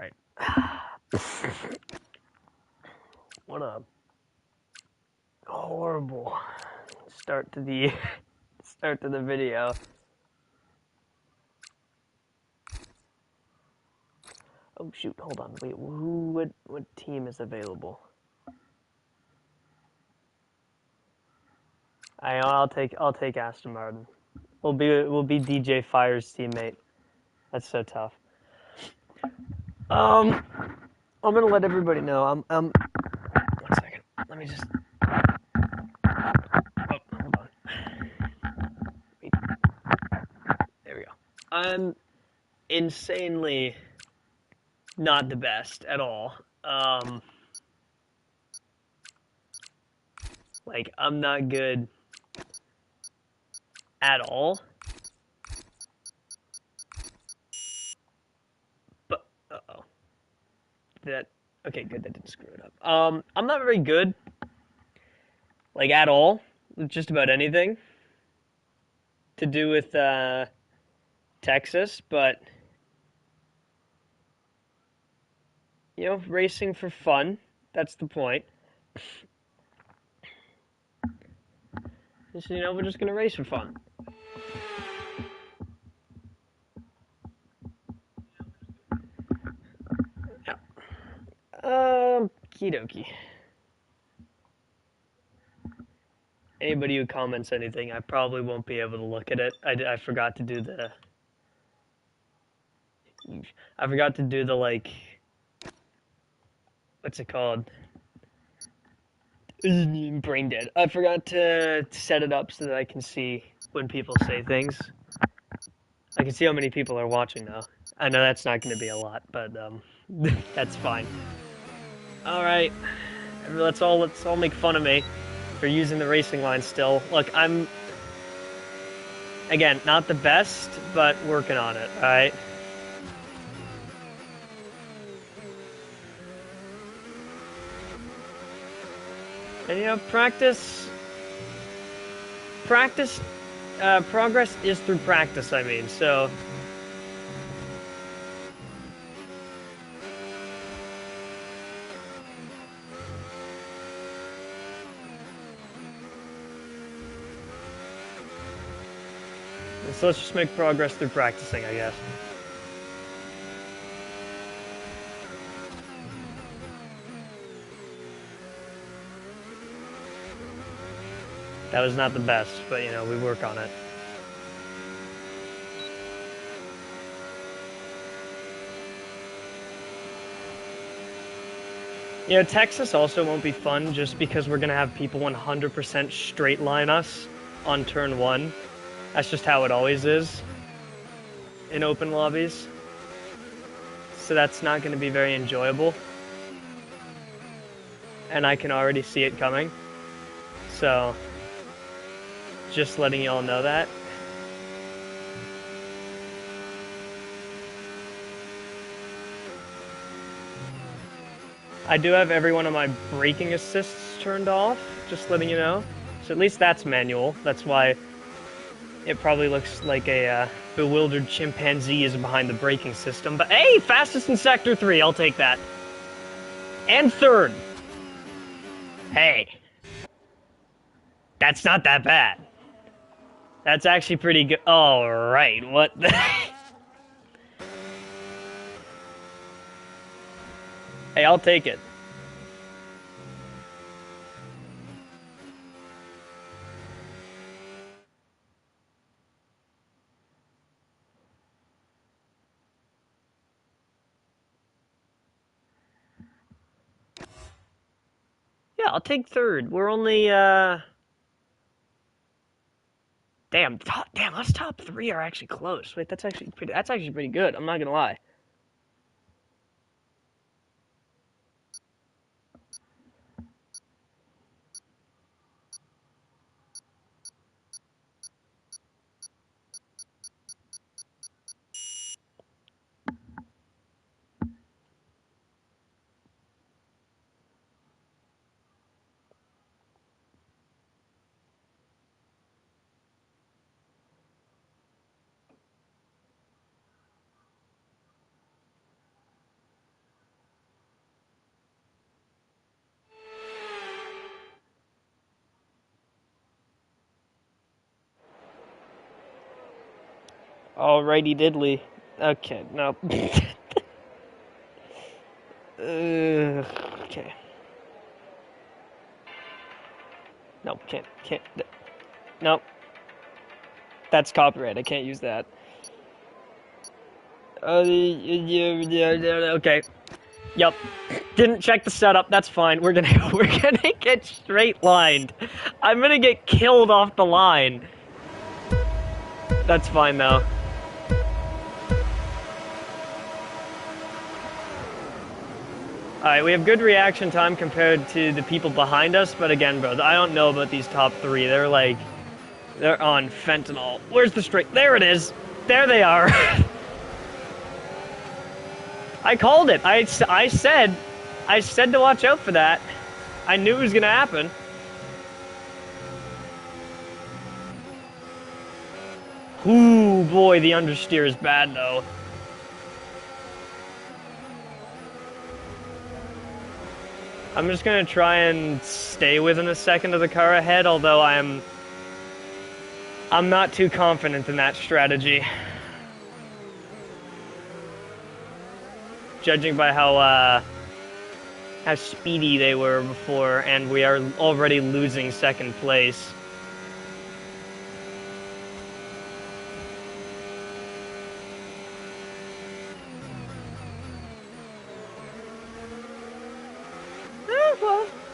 right. What a horrible start to the video. Oh shoot! Hold on. Wait. What team is available? I'll take Aston Martin. We'll be DJ Fire's teammate. That's so tough. I'm gonna let everybody know. 1 second. Let me just. Oh, hold on. Wait. There we go. I'm insanely not the best at all. Like I'm not good at all. But uh-oh. Okay, good, that didn't screw it up. I'm not very good, like at all, with just about anything to do with Texas, but you know, racing for fun, that's the point. Just, you know, we're just gonna race for fun. Yeah. Kidoki. Anybody who comments anything, I probably won't be able to look at it. I forgot to do the... I forgot to do the, like... What's it called? Brain dead. I forgot to set it up so that I can see when people say things. I can see how many people are watching now. I know that's not going to be a lot, but that's fine. All right, let's all make fun of me for using the racing line still. Look, I'm again not the best, but working on it. All right. And you know, progress is through practice. I mean, so. So let's just make progress through practicing, I guess. That was not the best, but you know, we work on it. You know, Texas also won't be fun just because we're going to have people 100% straight line us on turn 1. That's just how it always is in open lobbies. So that's not going to be very enjoyable. And I can already see it coming. So, just letting y'all know that. I do have every one of my braking assists turned off, just letting you know. So at least that's manual. That's why it probably looks like a bewildered chimpanzee is behind the braking system. But hey, fastest in Sector 3, I'll take that. And third. Hey. That's not that bad. That's actually pretty good. All right, what the... Hey, I'll take it. Yeah, I'll take third. We're only, Damn, us top 3 are actually close. Wait, that's actually pretty good. I'm not gonna lie. Alrighty diddly. Okay, no. Okay. No, can't. No. That's copyright. I can't use that. Okay. Yep. Didn't check the setup. That's fine. We're gonna get straight lined. I'm gonna get killed off the line. That's fine though. Alright, we have good reaction time compared to the people behind us, but again, bro, I don't know about these top three. They're on fentanyl. Where's the straight? There it is. There they are. I called it. I said to watch out for that. I knew it was gonna happen. Ooh, boy, the understeer is bad though. I'm just gonna try and stay within a second of the car ahead, although I'm not too confident in that strategy. Judging by how speedy they were before, and we are already losing second place.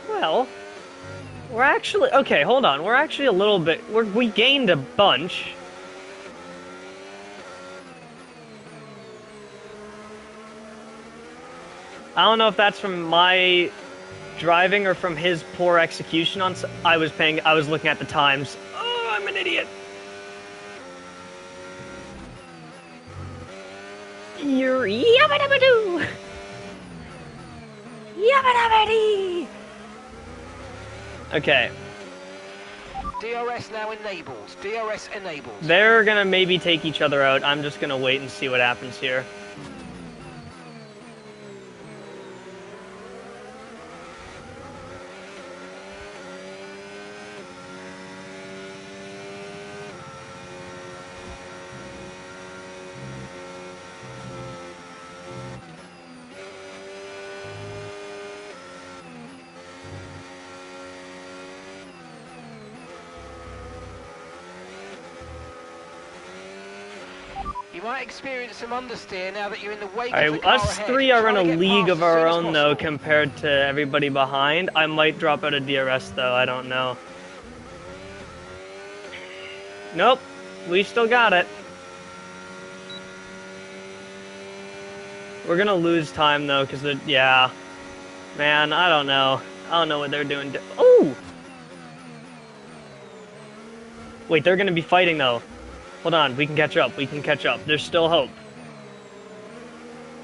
Well, we're actually, okay, hold on, we're actually a little bit, we gained a bunch. I don't know if that's from my driving or from his poor execution on, I was looking at the times. Oh, I'm an idiot. You're yabba-dabba-doo. Yabba-dabba-dee. Okay. DRS now enabled. DRS enabled. They're gonna maybe take each other out. I'm just gonna wait and see what happens here. You might experience some understeer now that you're in the wake of the car us ahead. three are in a Try to get league past of as our soon as own, though, possible. compared to everybody behind. I might drop out of DRS, though. I don't know. Nope. We still got it. We're gonna lose time, though, because they're... Yeah. Man, I don't know. I don't know what they're doing. Oh! Wait, they're gonna be fighting, though. Hold on, we can catch up. We can catch up. There's still hope.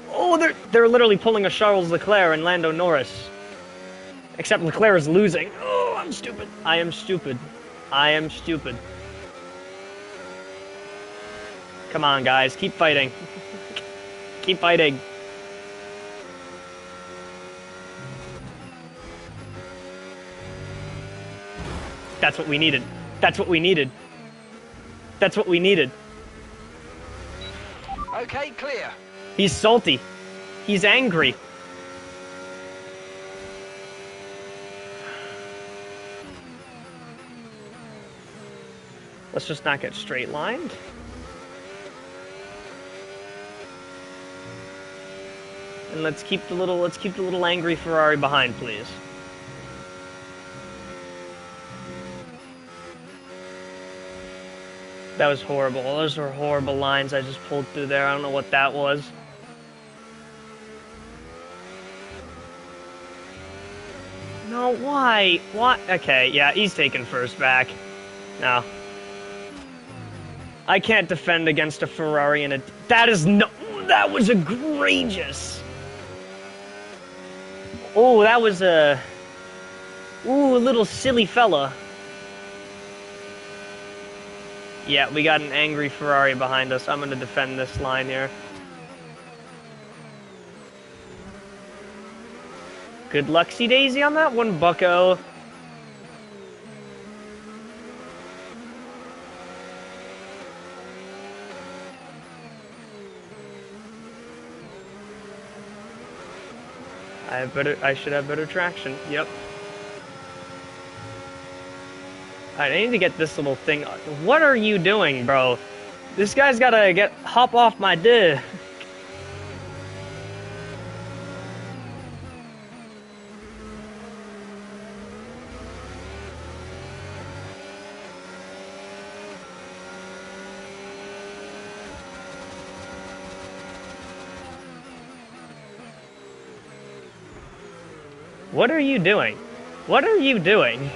Oh, they're literally pulling a Charles Leclerc and Lando Norris. Except Leclerc is losing. Oh, I'm stupid. I am stupid. I am stupid. Come on, guys. Keep fighting. Keep fighting. That's what we needed. That's what we needed. That's what we needed. Okay, clear. He's salty. He's angry. Let's just not get straight lined. And let's keep the little angry Ferrari behind, please. That was horrible. Those were horrible lines I just pulled through there. I don't know what that was. No, why? What? Okay, yeah, he's taking first back. No. I can't defend against a Ferrari and a... That is no... That was egregious. Oh, that was a... Ooh, a little silly fella. Yeah, we got an angry Ferrari behind us. I'm gonna defend this line here. Good lucksy daisy on that one, bucko. I should have better traction. Yep. Alright, I need to get this little thing. What are you doing, bro? This guy's gotta hop off my dick. What are you doing? What are you doing?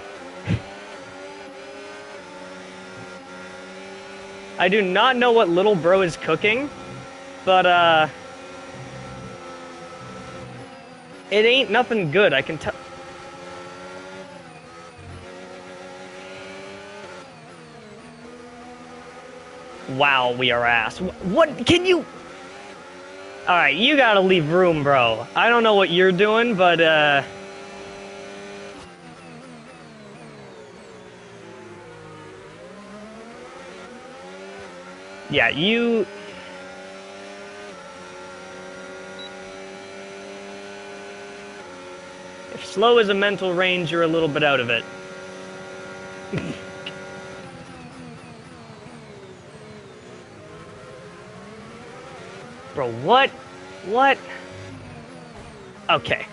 I do not know what little bro is cooking, but it ain't nothing good, I can tell. Wow, we are ass. What can you? Alright, you gotta leave room, bro. I don't know what you're doing, but yeah, you... If slow is a mental range, you're a little bit out of it. Bro, what? What? Okay.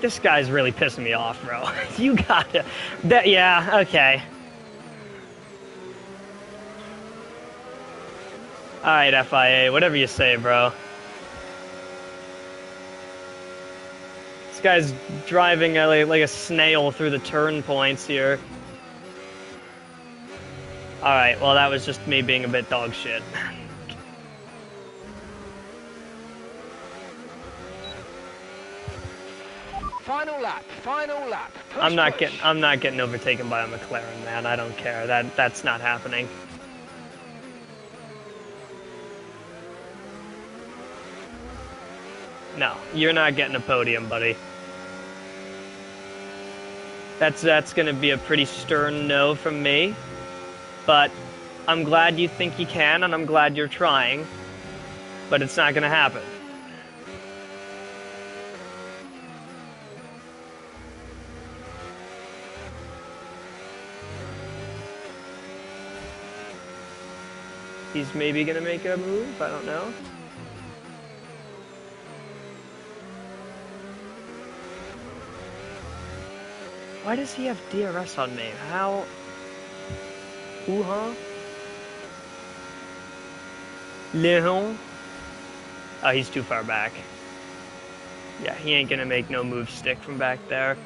This guy's really pissing me off, bro. You gotta... yeah, okay. Alright, FIA, whatever you say, bro. This guy's driving like a snail through the turn points here. Alright, well that was just me being a bit dog shit. Final lap, final lap. Push, I'm not push. getting overtaken by a McLaren, man. I don't care. That's not happening. No, you're not getting a podium, buddy. That's gonna be a pretty stern no from me. But I'm glad you think you can, and I'm glad you're trying. But it's not gonna happen. He's maybe gonna make a move, I don't know. Why does he have DRS on me? How? Ooh-huh? Leon? Oh, he's too far back. Yeah, he ain't gonna make no move stick from back there.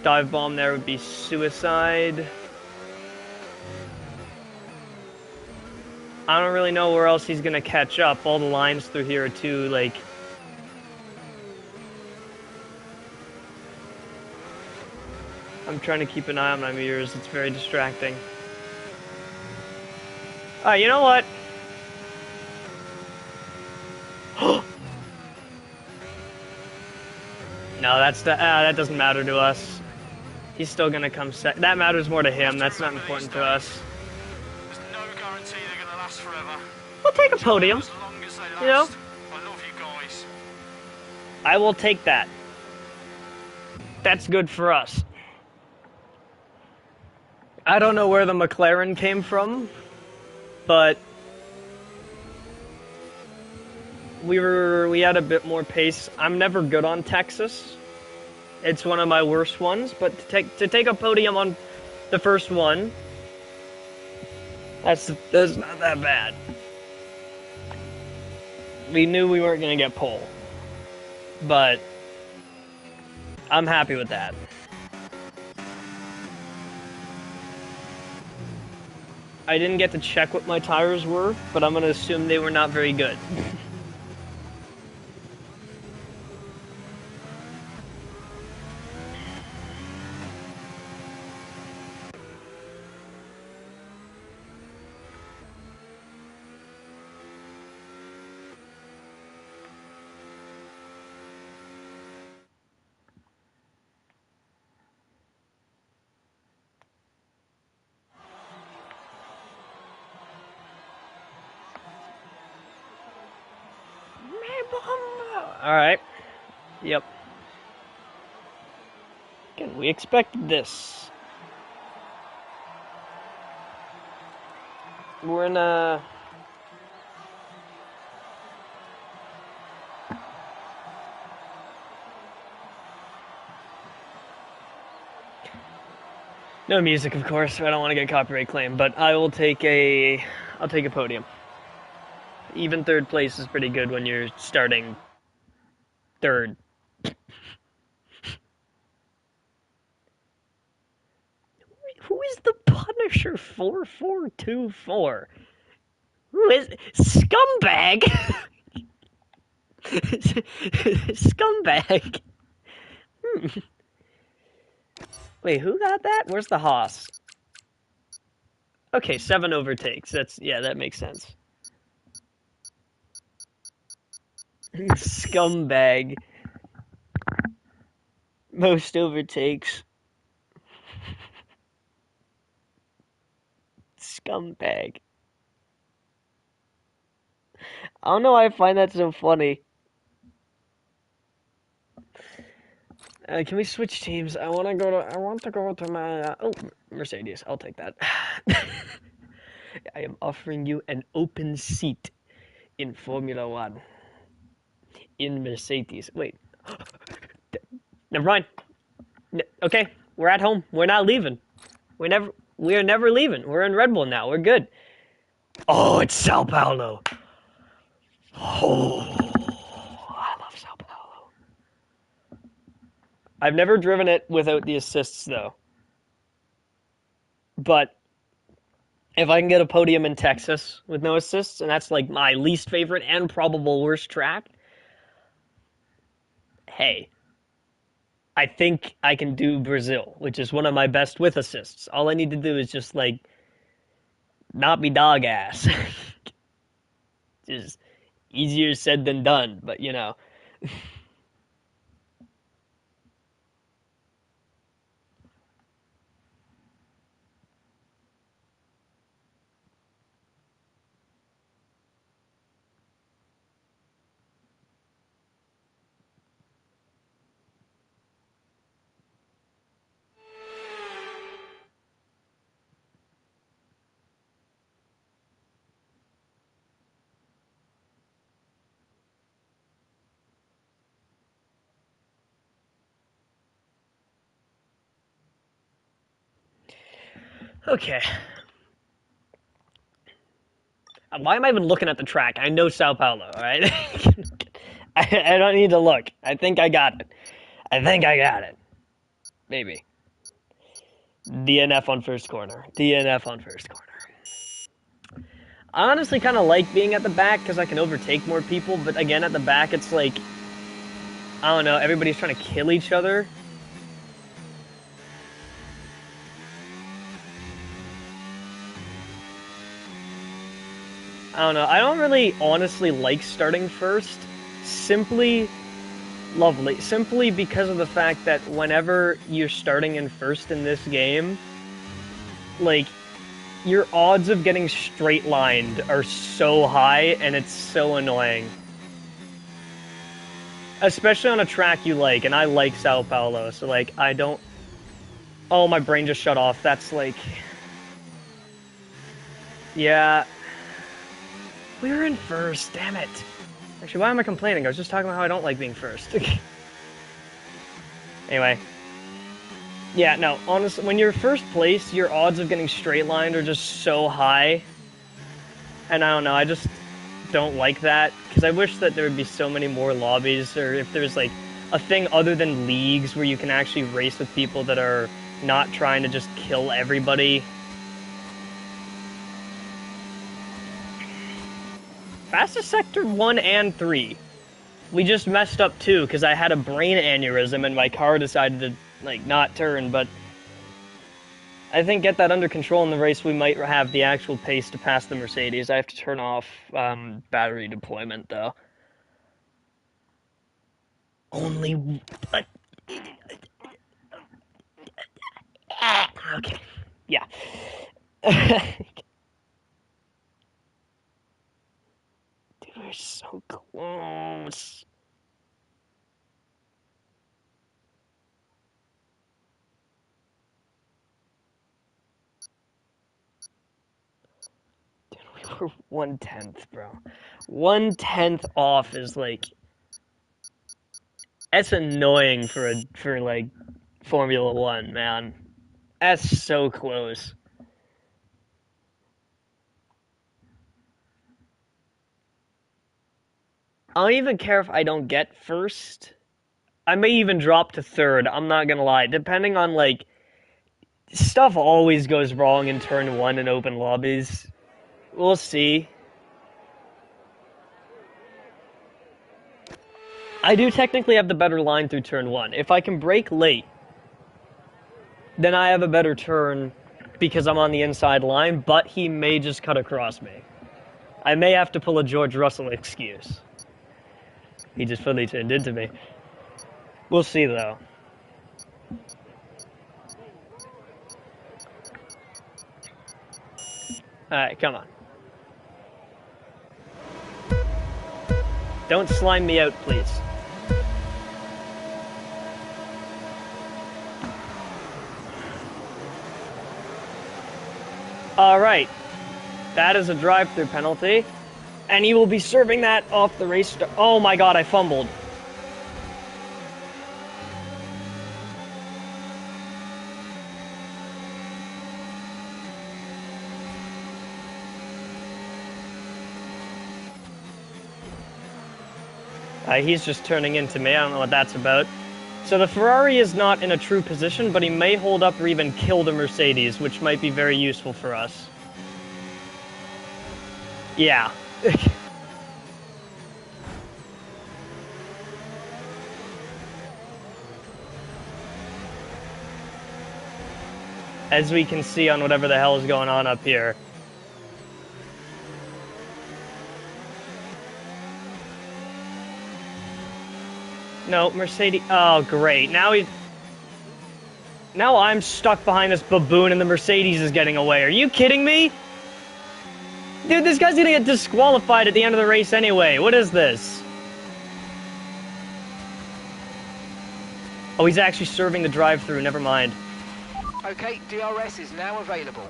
Dive bomb there would be suicide. I don't really know where else he's gonna catch up. All the lines through here are too, like... I'm trying to keep an eye on my mirrors. It's very distracting. You know what? No, that doesn't matter to us. He's still gonna come second. That matters more to him. That's not important to us. There's no guarantee they're gonna last forever. We'll take a podium. As long as they last. You know? I love you guys. I will take that. That's good for us. I don't know where the McLaren came from, but we had a bit more pace. I'm never good on Texas. It's one of my worst ones, but to take a podium on the first one, that's not that bad. We knew we weren't gonna get pole, but I'm happy with that. I didn't get to check what my tires were, but I'm gonna assume they were not very good. Alright. Yep. Can we expect this? We're in a... No music, of course. I don't want to get copyright claim, but I'll take a podium. Even third place is pretty good when you're starting third. Who is the Punisher 4424? Who is scumbag? Scumbag. Wait, who got that? Where's the Haas? Okay, 7 overtakes. That makes sense. Scumbag. Most overtakes. Scumbag. I don't know why I find that so funny. Can we switch teams? I want to go to my Mercedes. I'll take that. I am offering you an open seat in Formula One. In Mercedes. Wait. Never mind. Okay, we're at home. We're not leaving. We're never leaving. We're in Red Bull now. We're good. Oh, it's Sao Paulo. Oh, I love Sao Paulo. I've never driven it without the assists, though. But if I can get a podium in Texas with no assists, and that's like my least favorite and probable worst track, hey, I think I can do Brazil, which is one of my best with assists. All I need to do is just, like, not be dog ass. Just easier said than done, but you know. Okay. Why am I even looking at the track? I know Sao Paulo, alright? I don't need to look. I think I got it. Maybe. DNF on first corner. DNF on first corner. I honestly kind of like being at the back because I can overtake more people, but again, at the back, it's like, I don't know, everybody's trying to kill each other. I don't know. I don't really honestly like starting first. Simply because of the fact that whenever you're starting in first in this game, like, your odds of getting straight lined are so high, and it's so annoying. Especially on a track you like, and I like Sao Paulo, so, like, I don't... Oh, my brain just shut off. That's, like... Yeah... We were in first, damn it. Actually, why am I complaining? I was just talking about how I don't like being first. Anyway. Yeah, no, honestly, when you're first place, your odds of getting straight lined are just so high. And I don't know, I just don't like that. Because I wish that there would be so many more lobbies, or if there's, like, a thing other than leagues where you can actually race with people that are not trying to just kill everybody. Fastest sector 1 and 3. We just messed up 2 because I had a brain aneurysm and my car decided to, like, not turn, but I think get that under control in the race, we might have the actual pace to pass the Mercedes. I have to turn off battery deployment, though. Only... Okay. Yeah. Dude, we're so close. 1/10, bro. 1/10 off is like that's annoying for like Formula One, man. That's so close. I don't even care if I don't get first. I may even drop to third. I'm not gonna lie. Depending on like stuff always goes wrong in turn one in open lobbies. We'll see. I do technically have the better line through turn one. If I can brake late, then I have a better turn because I'm on the inside line, but he may just cut across me. I may have to pull a George Russell excuse. He just fully turned into me. We'll see, though. Alright, come on. Don't slime me out, please. Alright. That is a drive-through penalty. And he will be serving that off the race. Oh my god, I fumbled. He's just turning into me. I don't know what that's about. So the Ferrari is not in a true position, but he may hold up or even kill the Mercedes, which might be very useful for us. Yeah. As we can see on whatever the hell is going on up here. No, Mercedes. Oh, great. Now I'm stuck behind this baboon and the Mercedes is getting away. Are you kidding me? Dude, this guy's gonna get disqualified at the end of the race anyway. What is this? Oh, he's actually serving the drive-through. Never mind. Okay, DRS is now available.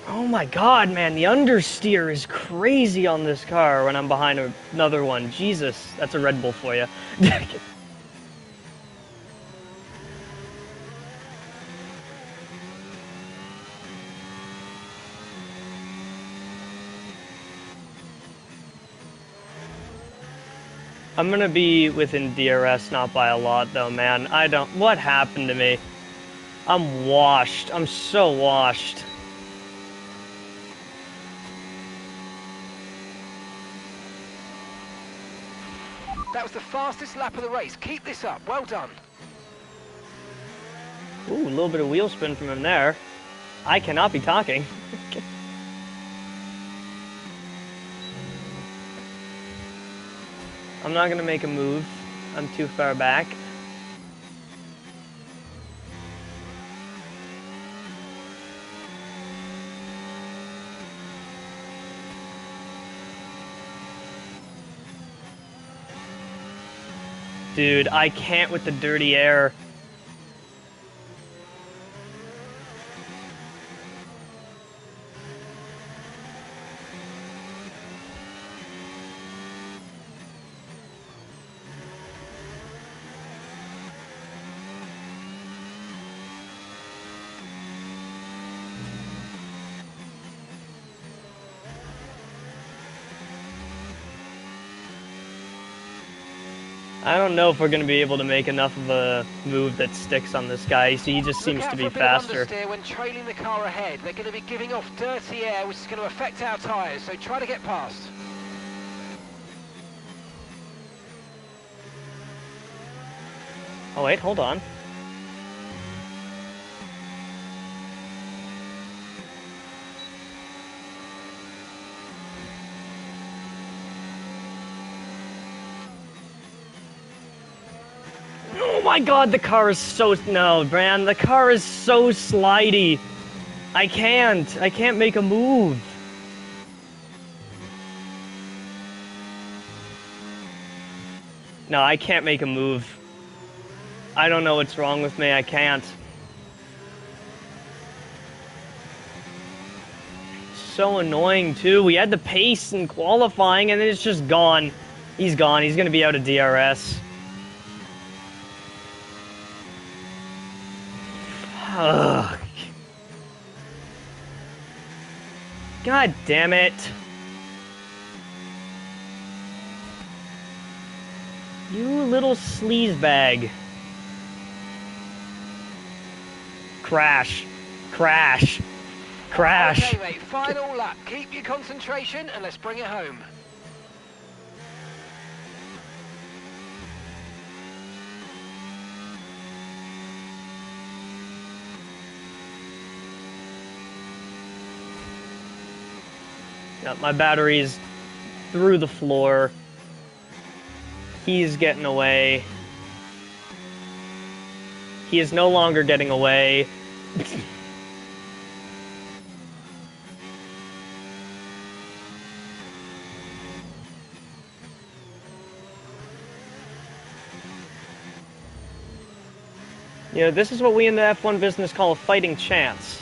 Oh my god, man, the understeer is crazy on this car when I'm behind another one. Jesus, that's a Red Bull for you. I'm gonna be within DRS, not by a lot though, man. What happened to me? I'm washed. I'm so washed. That was the fastest lap of the race. Keep this up. Well done. Ooh, a little bit of wheel spin from him there. I cannot be talking. I'm not gonna make a move. I'm too far back. Dude, I can't with the dirty air. I don't know if we're going to be able to make enough of a move that sticks on this guy. He just seems to be faster. Look out for a bit of understeer when trailing the car ahead. They're going to be giving off dirty air, which is going to affect our tyres, so try to get past. Oh wait, hold on. my god, the car is so... No, man, the car is so slidey. I can't make a move. No, I can't make a move. I don't know what's wrong with me, I can't. So annoying, too. We had the pace in qualifying, and it's just gone. He's gone. He's going to be out of DRS. Ugh. God damn it. You little sleazebag. Crash. Crash. Crash. Okay, mate, final lap. Keep your concentration and let's bring it home. Yep, my battery's through the floor. He's getting away. He is no longer getting away. You know, this is what we in the F1 business call a fighting chance.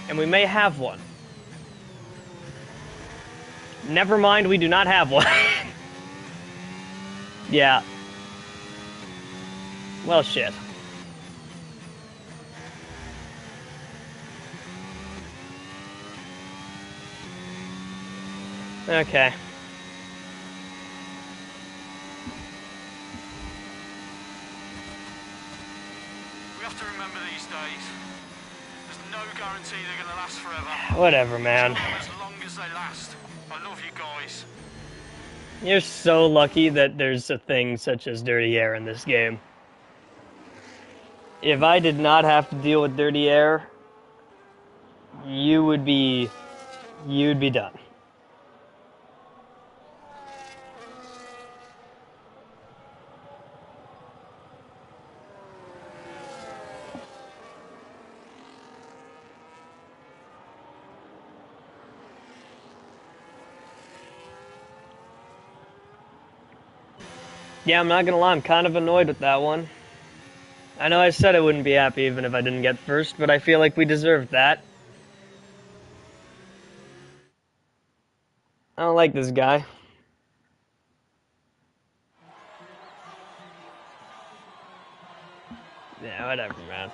And we may have one. Never mind, we do not have one. Yeah. Well, shit. Okay. We have to remember these days. There's no guarantee they're going to last forever. Whatever, man. As long as they last. I love you guys. You're so lucky that there's a thing such as dirty air in this game. If I did not have to deal with dirty air, you'd be done. Yeah, I'm not gonna lie, I'm kind of annoyed with that one. I know I said I wouldn't be happy even if I didn't get first, but I feel like we deserved that. I don't like this guy. Yeah, whatever, man.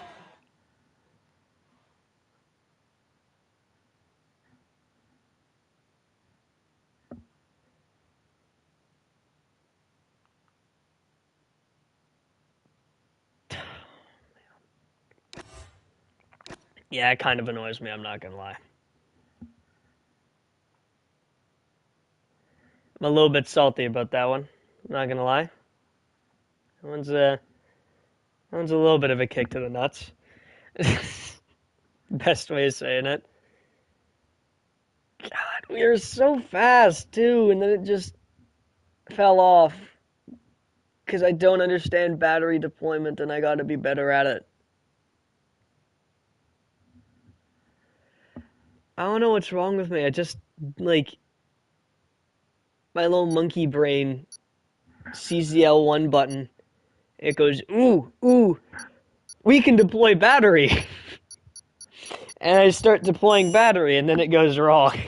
Yeah, it kind of annoys me, I'm not gonna lie. I'm a little bit salty about that one, I'm not gonna lie. That one's a little bit of a kick to the nuts. Best way of saying it. God, we were so fast, too, and then it just fell off. Because I don't understand battery deployment, and I gotta be better at it. I don't know what's wrong with me. I just, like, my little monkey brain sees the L1 button. It goes, ooh, we can deploy battery. And I start deploying battery, and then it goes wrong.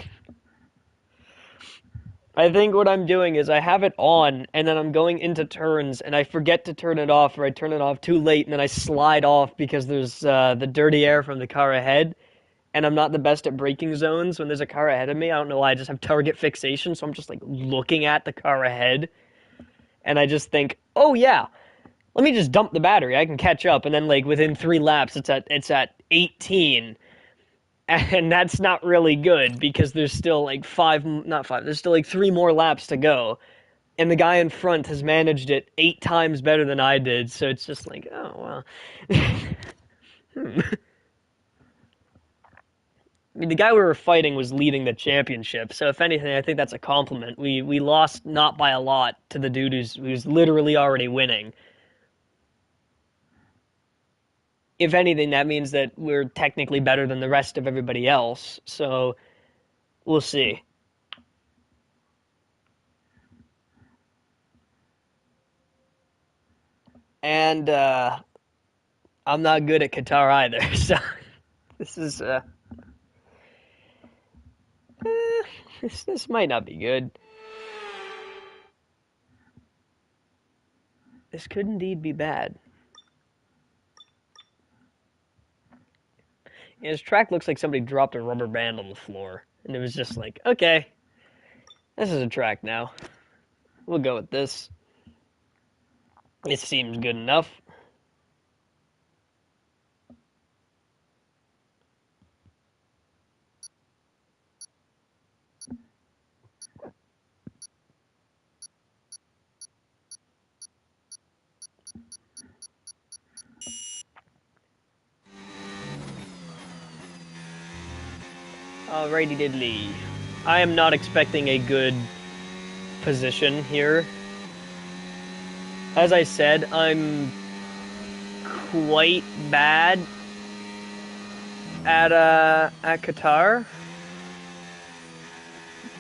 I think what I'm doing is I have it on, and then I'm going into turns, and I forget to turn it off, or I turn it off too late, and then I slide off because there's the dirty air from the car ahead. And I'm not the best at braking zones when there's a car ahead of me. I don't know why, I just have target fixation, so I'm just, like, looking at the car ahead. And I just think, oh, yeah, let me just dump the battery. I can catch up. And then, like, within 3 laps, it's at 18. And that's not really good, because there's still, like, there's still, like, 3 more laps to go. And the guy in front has managed it 8 times better than I did, so it's just like, oh, well. I mean, the guy we were fighting was leading the championship, so if anything, I think that's a compliment. We lost not by a lot to the dude who's literally already winning. if anything, that means that we're technically better than the rest of everybody else. So we'll see. And I'm not good at Qatar either, so this is this might not be good. This could indeed be bad. Yeah, this track looks like somebody dropped a rubber band on the floor, and it was just like, okay, this is a track now. We'll go with this. It seems good enough. Alrighty diddly. I am not expecting a good position here. As I said, I'm quite bad at Qatar.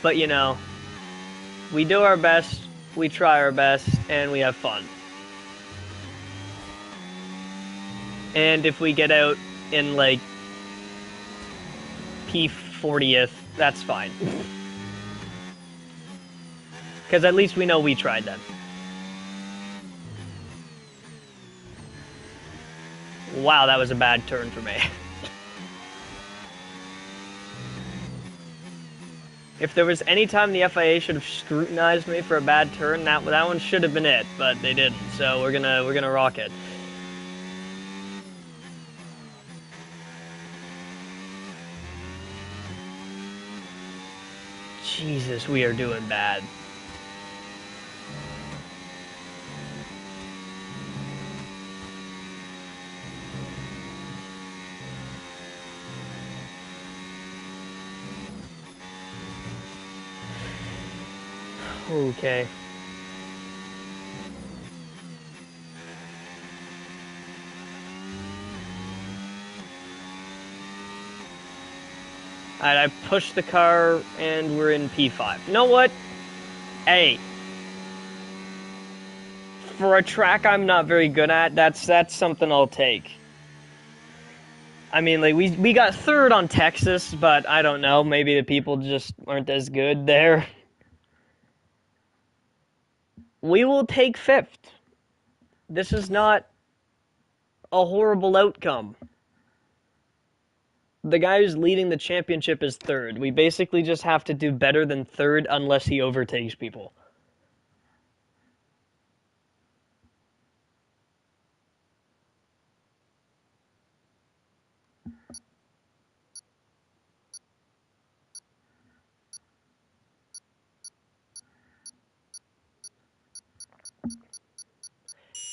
But you know, we do our best, we try our best, and we have fun. And if we get out in like P40th, that's fine. Because at least we know we tried then. Wow, that was a bad turn for me. If there was any time the FIA should have scrutinized me for a bad turn, that one should have been it, but they didn't. So we're gonna rock it. Jesus, we are doing bad. Okay. Alright, I pushed the car and we're in P5. You know what? Hey. For a track I'm not very good at, that's something I'll take. I mean, like, we got third on Texas, but I don't know, maybe the people just aren't as good there. We will take fifth. This is not a horrible outcome. The guy who's leading the championship is third. We basically just have to do better than third unless he overtakes people.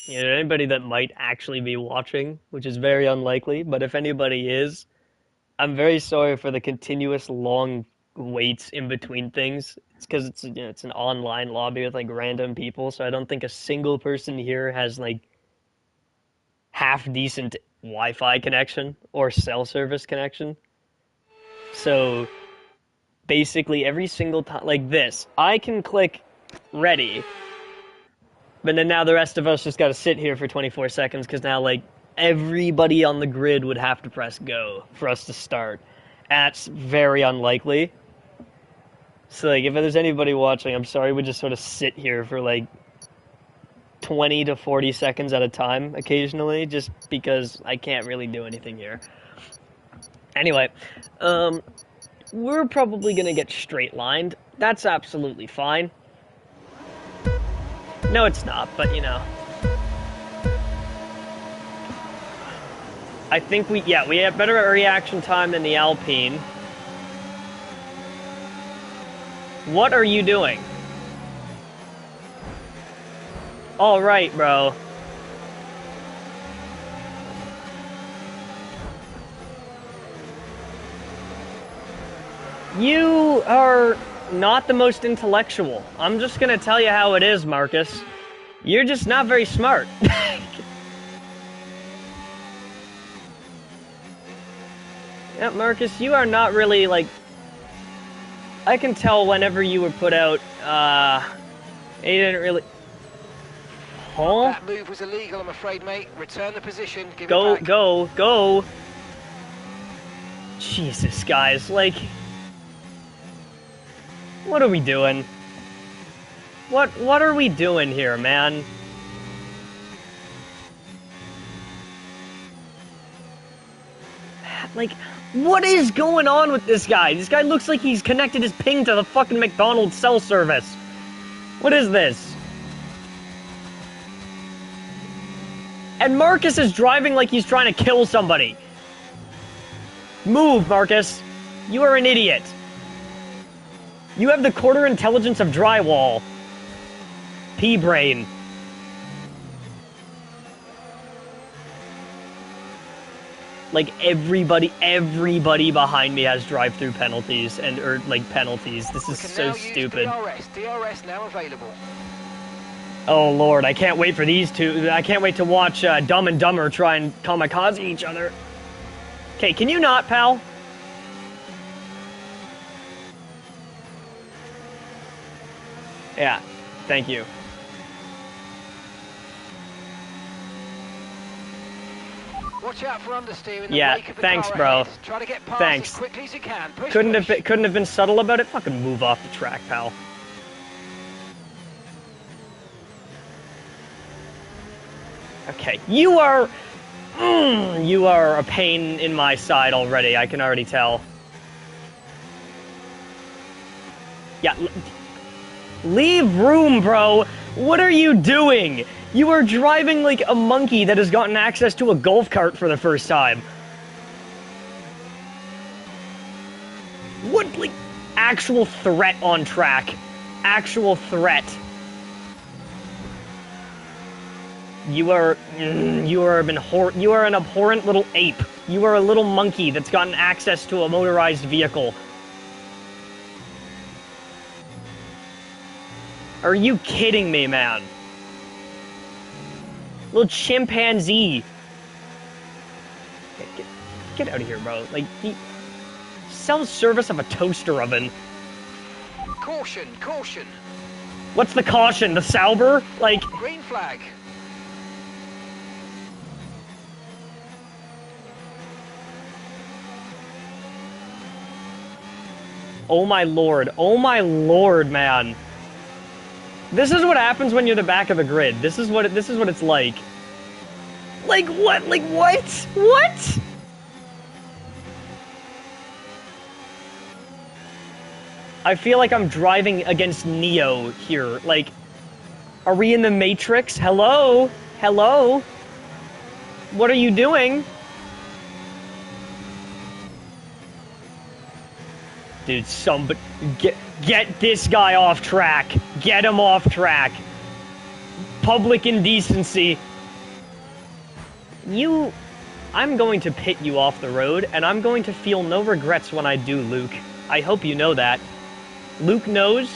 You know, anybody that might actually be watching, which is very unlikely, but if anybody is, I'm very sorry for the continuous long waits in between things. It's because it's, you know, it's an online lobby with like random people, so I don't think a single person here has like half decent Wi-Fi connection or cell service connection. So basically every single time, like this, I can click ready, but then now the rest of us just got to sit here for 24 seconds because now, like, everybody on the grid would have to press go for us to start. That's very unlikely. So, like, if there's anybody watching, I'm sorry, we just sort of sit here for, like, 20 to 40 seconds at a time occasionally, just because I can't really do anything here. Anyway, we're probably going to get straight-lined. That's absolutely fine. No, it's not, but you know. I think we have better reaction time than the Alpine. What are you doing? All right, bro. You are not the most intellectual. I'm just gonna tell you how it is, Marcus. You're just not very smart. Yeah, Marcus, you are not really, like... I can tell whenever you were put out, you didn't really... Huh? That move was illegal, I'm afraid, mate. Return the position, give Go, it back. go! Jesus, guys, like... What are we doing? What are we doing here, man? Like, what is going on with this guy? This guy looks like he's connected his ping to the fucking McDonald's cell service. What is this? And Marcus is driving like he's trying to kill somebody. Move, Marcus. You are an idiot. You have the quarter intelligence of drywall. P-brain. Like, everybody behind me has drive-through penalties, or penalties. This is so stupid. DRS now available. Oh, Lord, I can't wait for these two. I can't wait to watch Dumb and Dumber try and kamikaze each other. Okay, can you not, pal? Yeah, thank you. Watch out for understeer in the Yeah, wake of the thanks, car bro. ahead. Try to get past Thanks. as quickly as you can. Push, Couldn't push. have been subtle about it. Fucking move off the track, pal. Okay, you are a pain in my side already. I can already tell. Yeah, leave room, bro. What are you doing? You are driving like a monkey that has gotten access to a golf cart for the first time. What, like, actual threat on track? Actual threat. You are an abhorrent little ape. You are a little monkey that's gotten access to a motorized vehicle. Are you kidding me, man? Little chimpanzee. Get out of here, bro. Like, the self-service of a toaster oven. Caution, caution. What's the caution? The Sauber? Like... Green flag. Oh my lord, man. This is what happens when you're the back of the grid. This is what it's like. Like what? Like what? What? I feel like I'm driving against Neo here. Like, are we in the Matrix? Hello? Hello? What are you doing? Dude, somebody get this guy off track. Get him off track. Public indecency. I'm going to pit you off the road, and I'm going to feel no regrets when I do, Luke. I hope you know that. Luke knows.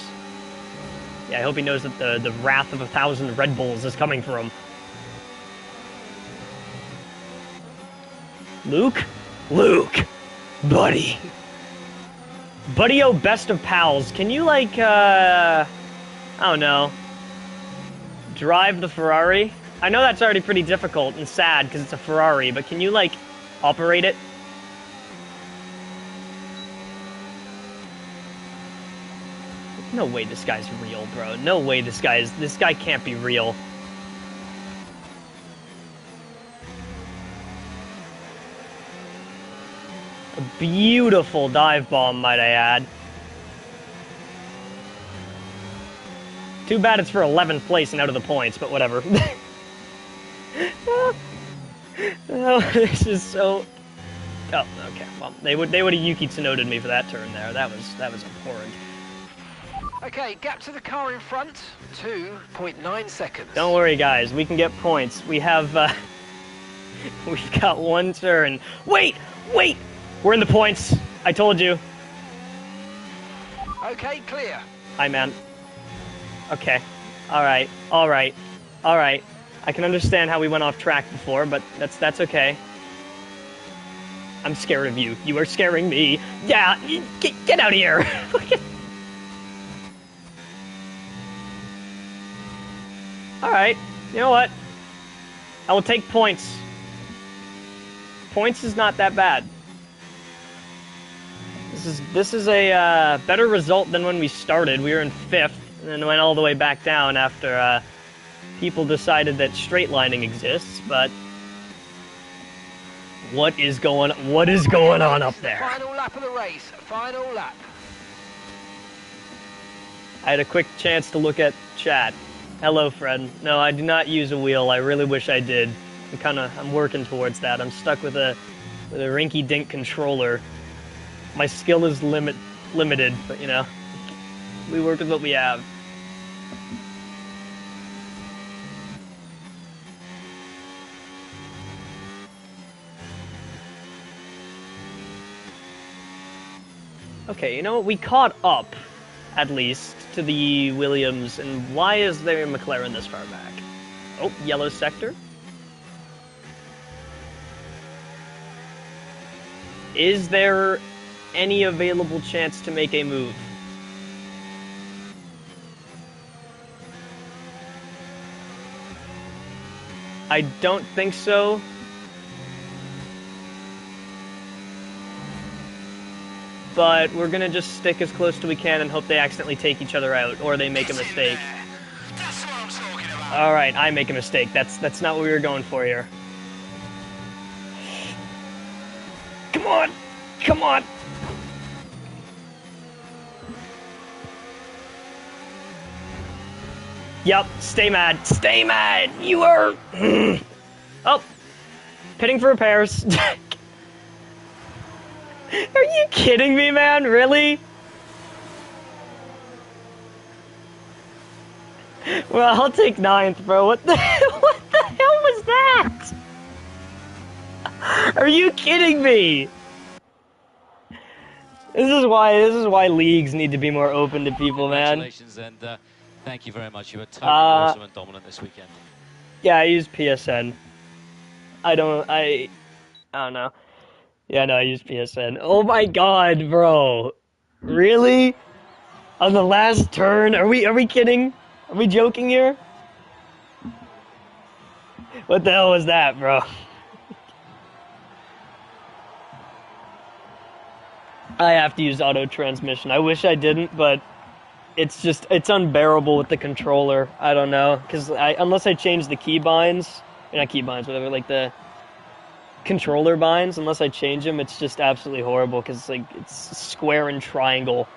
Yeah, I hope he knows that the wrath of 1,000 Red Bulls is coming for him. Luke? Luke! Buddy! Buddy-o best of pals, can you, like, I don't know, drive the Ferrari? I know that's already pretty difficult and sad because it's a Ferrari, but can you, like, operate it? No way this guy's real, bro. No way this guy can't be real. A beautiful dive bomb, might I add. Too bad it's for 11th place and out of the points, but whatever. Oh, this is so... Oh, okay. Well, they would have Yuki Tsunoda'd me for that turn there. That was abhorrent. Okay, gap to the car in front, 2.9 seconds. Don't worry, guys. We can get points. We have, we've got one turn. Wait! Wait! We're in the points. I told you. Okay, clear. Hi, man. Okay. Alright. Alright. Alright. I can understand how we went off track before, but that's okay. I'm scared of you. You are scaring me. Yeah, get out of here. Alright, you know what? I will take points. Points is not that bad. This is a better result than when we started. We were in 5th, and then went all the way back down after people decided that straight lining exists, but what is going on up there? Final lap of the race. Final lap. I had a quick chance to look at chat. Hello, friend. No, I do not use a wheel. I really wish I did. I'm working towards that. I'm stuck with a rinky-dink controller. My skill is limited, but you know, we work with what we have. Okay, you know what? We caught up, at least, to the Williams, and why is there a McLaren this far back? Oh, yellow sector. Is there any available chance to make a move? I don't think so. But we're gonna just stick as close as we can and hope they accidentally take each other out, or they make a mistake. That's what I'm talking about. Alright, I make a mistake. That's not what we were going for here. Come on! Come on! Yep, stay mad. Stay mad! You are... Oh! Pitting for repairs. Are you kidding me, man? Really? Well, I'll take 9th, bro. What the hell was that? Are you kidding me? This is why leagues need to be more open to people, man. Congratulations, and thank you very much. You were totally awesome and dominant this weekend. Yeah, I use PSN. I don't know. Yeah, no, I use PSN. Oh my god, bro. Really? On the last turn? Are we kidding? Are we joking here? What the hell was that, bro? I have to use auto transmission. I wish I didn't, but it's unbearable with the controller. I don't know, because unless I change the keybinds, not keybinds, whatever, like the controller binds, unless I change them, it's just absolutely horrible, because it's square and triangle.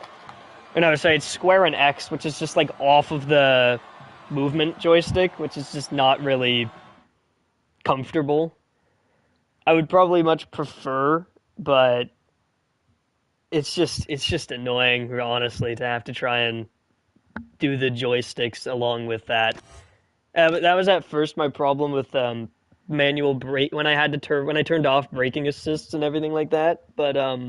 Or no, sorry, it's square and X, which is just like off of the movement joystick, which is just not really comfortable. I would probably much prefer, but it's just annoying, honestly, to have to try and do the joysticks along with that. But that was at first my problem with manual brake when I turned off braking assists and everything like that. But I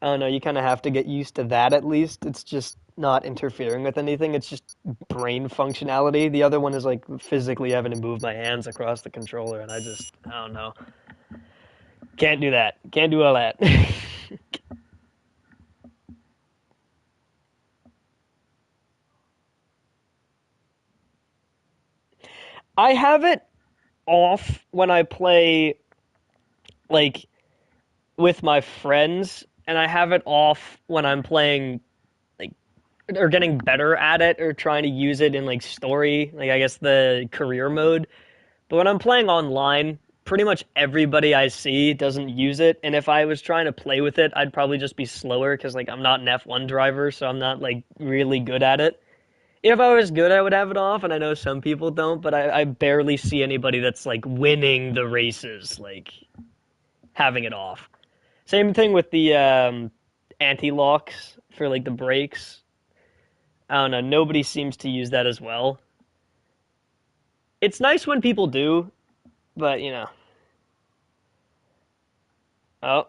don't know, you kind of have to get used to that at least. It's just not interfering with anything. It's just brain functionality. The other one is like physically having to move my hands across the controller, and I don't know. Can't do that. Can't do all that. I have it off when I play, like, with my friends, and I have it off when I'm playing, like, or getting better at it, or trying to use it in, like, story, like, I guess the career mode. But when I'm playing online, pretty much everybody I see doesn't use it, and if I was trying to play with it, I'd probably just be slower, because, like, I'm not an F1 driver, so I'm not, like, really good at it. If I was good, I would have it off, and I know some people don't, but I barely see anybody that's, like, winning the races, like, having it off. Same thing with the anti-locks for, like, the brakes. I don't know, nobody seems to use that as well. It's nice when people do, but, you know. Oh.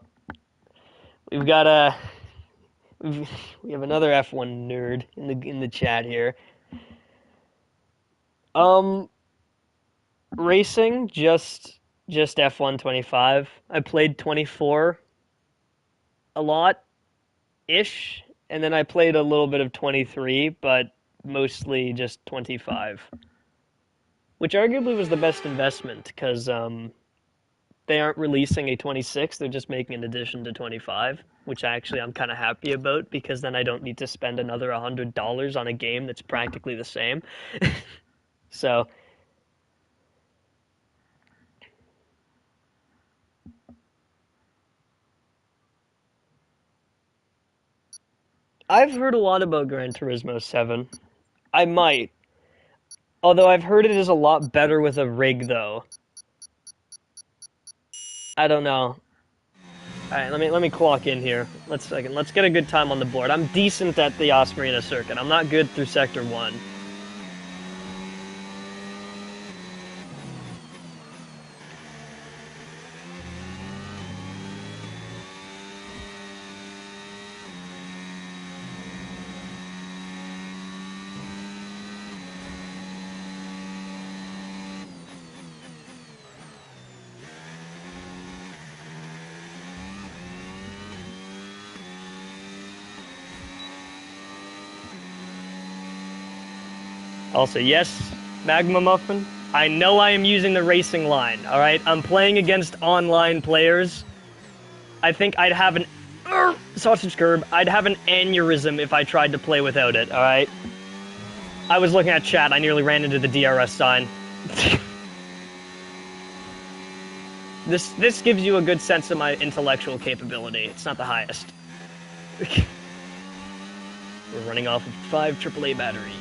We've got we have another F1 nerd in the chat here. Racing just just F1 25. I played 24 a lot-ish, and then I played a little bit of 23, but mostly just 25. Which arguably was the best investment, because they aren't releasing a 26, they're just making an addition to 25, which actually I'm kind of happy about, because then I don't need to spend another $100 on a game that's practically the same. So, I've heard a lot about Gran Turismo 7. I might. Although I've heard it is a lot better with a rig, though. I don't know. Alright, let me clock in here. Let's get a good time on the board. I'm decent at the Yas Marina circuit. I'm not good through Sector 1. Also, yes, Magma Muffin, I know I am using the racing line, alright? I'm playing against online players. I think I'd have an... sausage curb. I'd have an aneurysm if I tried to play without it, alright? I was looking at chat, I nearly ran into the DRS sign. This gives you a good sense of my intellectual capability. It's not the highest. We're running off of 5 AAA batteries.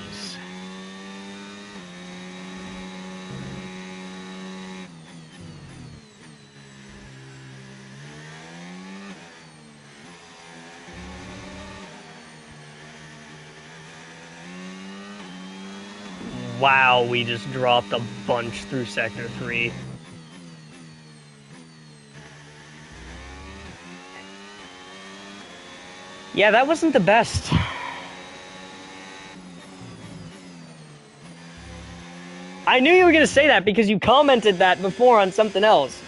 Wow, we just dropped a bunch through Sector 3. Yeah, that wasn't the best. I knew you were going to say that because you commented that before on something else.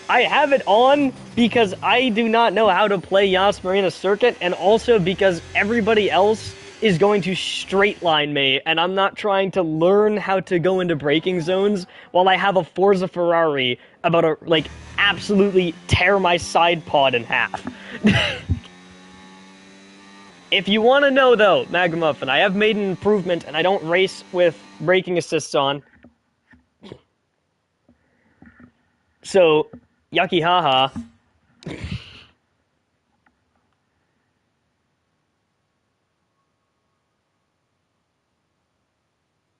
I have it on because I do not know how to play Yas Marina Circuit, and also because everybody else is going to straight line me, and I'm not trying to learn how to go into braking zones while I have a Forza Ferrari about to, like, absolutely tear my side pod in half. If you want to know, though, Magamuffin, I have made an improvement, and I don't race with braking assists on. So, yucky haha.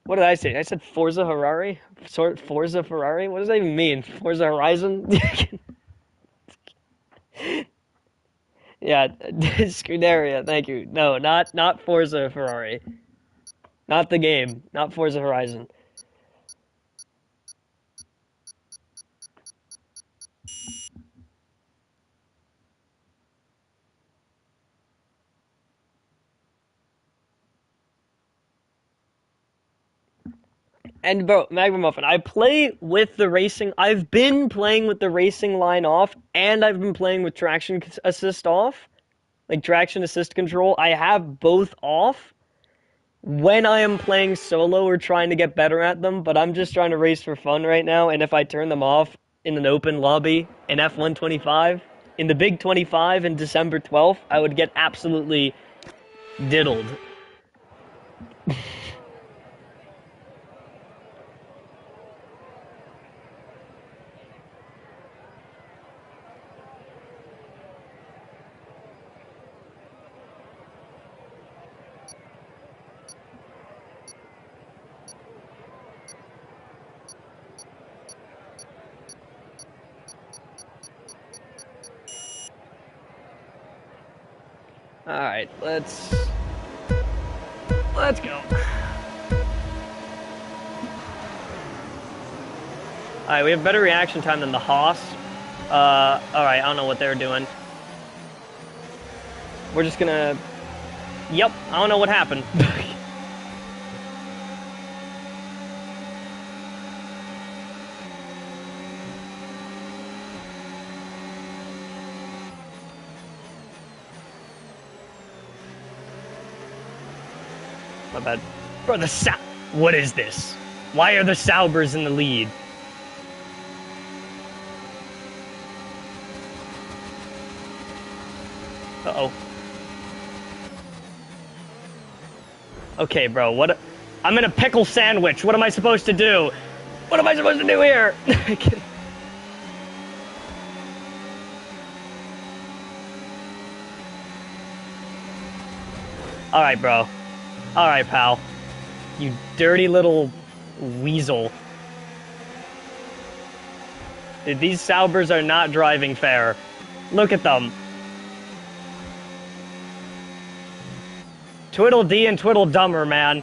What did I say? I said Forza Ferrari? Forza Ferrari? What does that even mean? Forza Horizon? Yeah, Scuderia, thank you. No, not Forza Ferrari. Not the game. Not Forza Horizon. And bro, Magma Muffin, I play with the racing. I've been playing with the racing line off, and I've been playing with traction assist off, like traction assist control. I have both off when I am playing solo or trying to get better at them. But I'm just trying to race for fun right now. And if I turn them off in an open lobby in F1 25 in the Big 25 in December 12th, I would get absolutely diddled. Alright, let's go. Alright, we have better reaction time than the Haas. Alright, I don't know what they're doing. We're just gonna... Yep, I don't know what happened. My bad. Bro, what is this? Why are the Saubers in the lead? Uh-oh. Okay, bro, I'm in a pickle sandwich. What am I supposed to do? What am I supposed to do here? Alright, bro. Alright, pal. You dirty little weasel. These Saubers are not driving fair. Look at them. Twiddle-dee and twiddle-dumber, man.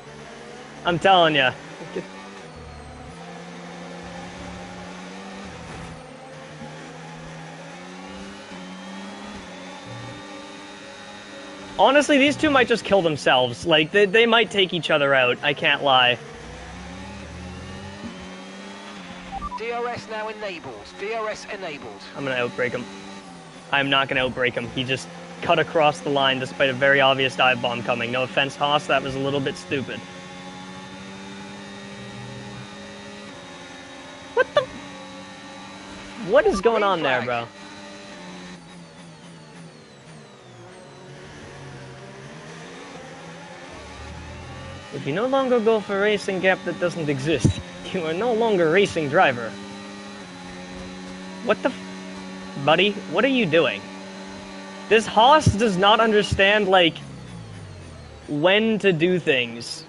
I'm telling ya. Honestly, these two might just kill themselves. Like, they might take each other out. I can't lie. DRS now enabled. DRS enabled. I'm gonna outbrake him. I'm not gonna outbrake him. He just cut across the line despite a very obvious dive bomb coming. No offense, Haas, that was a little bit stupid. What is going on there, bro? If you no longer go for a racing gap that doesn't exist, you are no longer a racing driver. What the buddy, what are you doing? This Haas does not understand, like, when to do things.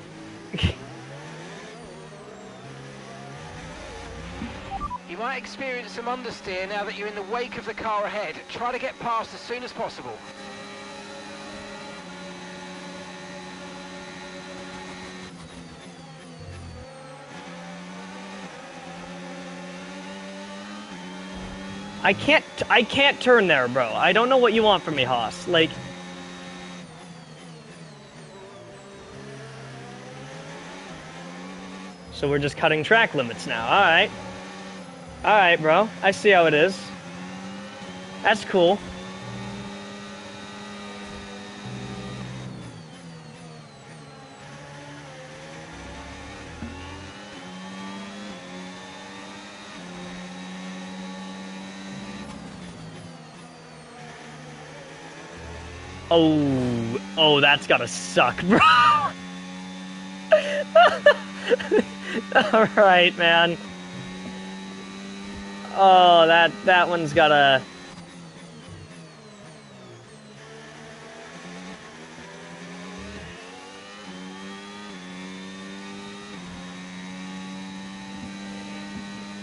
You might experience some understeer now that you're in the wake of the car ahead. Try to get past as soon as possible. I can't turn there, bro. I don't know what you want from me, Haas. Like... So we're just cutting track limits now. Alright. Alright, bro. I see how it is. That's cool. Oh, that's gotta suck, bro. Alright, man. Oh, that one's gotta...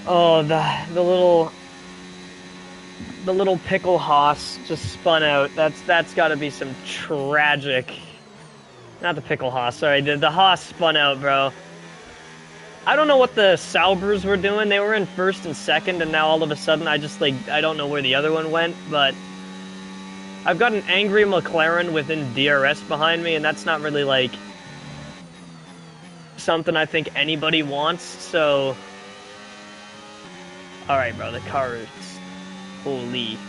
Oh, the little pickle Haas just spun out. That's got to be some tragic. Not the pickle Haas, sorry. The Haas spun out, bro. I don't know what the Saubers were doing. They were in first and second, and now all of a sudden I don't know where the other one went, but I've got an angry McLaren within DRS behind me, and that's not really, like, something I think anybody wants, so... Alright, bro, the car is... Holy.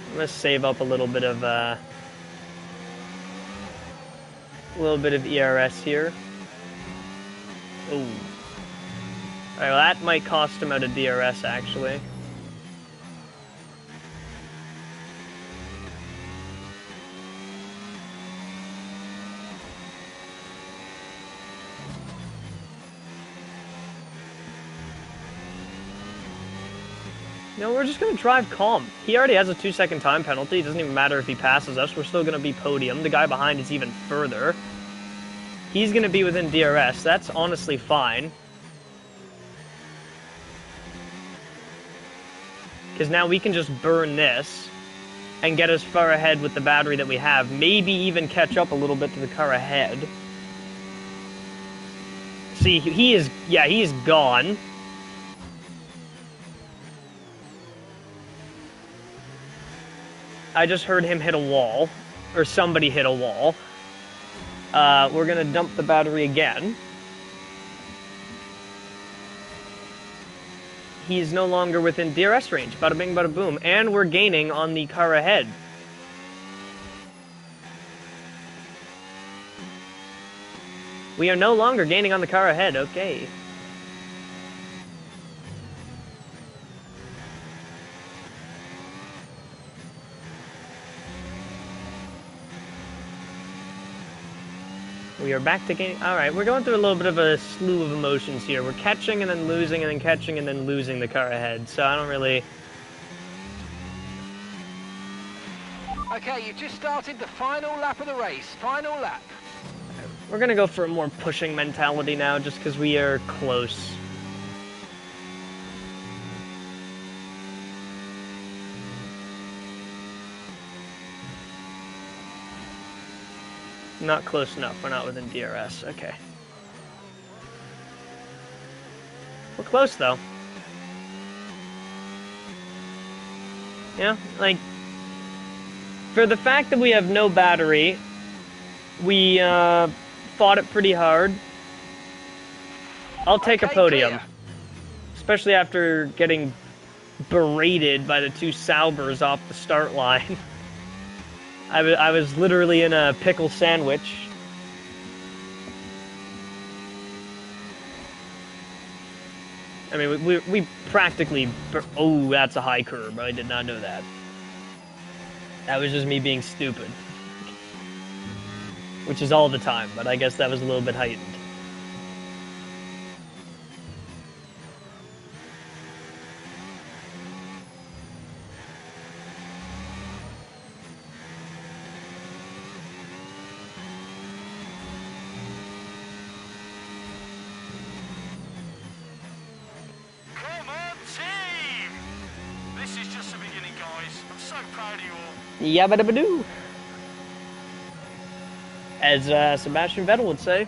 I'm gonna save up a little bit of ERS here. Ooh. Alright, well, that might cost him out of DRS, actually. No, we're just going to drive calm. He already has a 2-second time penalty. It doesn't even matter if he passes us. We're still going to be podium. The guy behind is even further. He's going to be within DRS. That's honestly fine. Because now we can just burn this and get as far ahead with the battery that we have. Maybe even catch up a little bit to the car ahead. See, he is gone. I just heard him hit a wall, or somebody hit a wall. We're gonna dump the battery again. He's no longer within DRS range. Bada bing, bada boom. And we're gaining on the car ahead. We are no longer gaining on the car ahead. Okay. We are back to gaining. Alright, we're going through a little bit of a slew of emotions here. We're catching and then losing and then catching and then losing the car ahead. So I don't really... Okay, you've just started the final lap of the race. Final lap. We're going to go for a more pushing mentality now just because we are close. Not close enough. We're not within DRS. Okay. We're close, though. Yeah, like... For the fact that we have no battery, we fought it pretty hard. I'll take a podium. Clear. Especially after getting berated by the two Saubers off the start line. I was literally in a pickle sandwich. I mean, we practically... Oh, that's a high curb. I did not know that. That was just me being stupid. Which is all the time, but I guess that was a little bit heightened. Come on, team! This is just the beginning, guys. I'm so proud of you all. Yabba dabba doo. As Sebastian Vettel would say.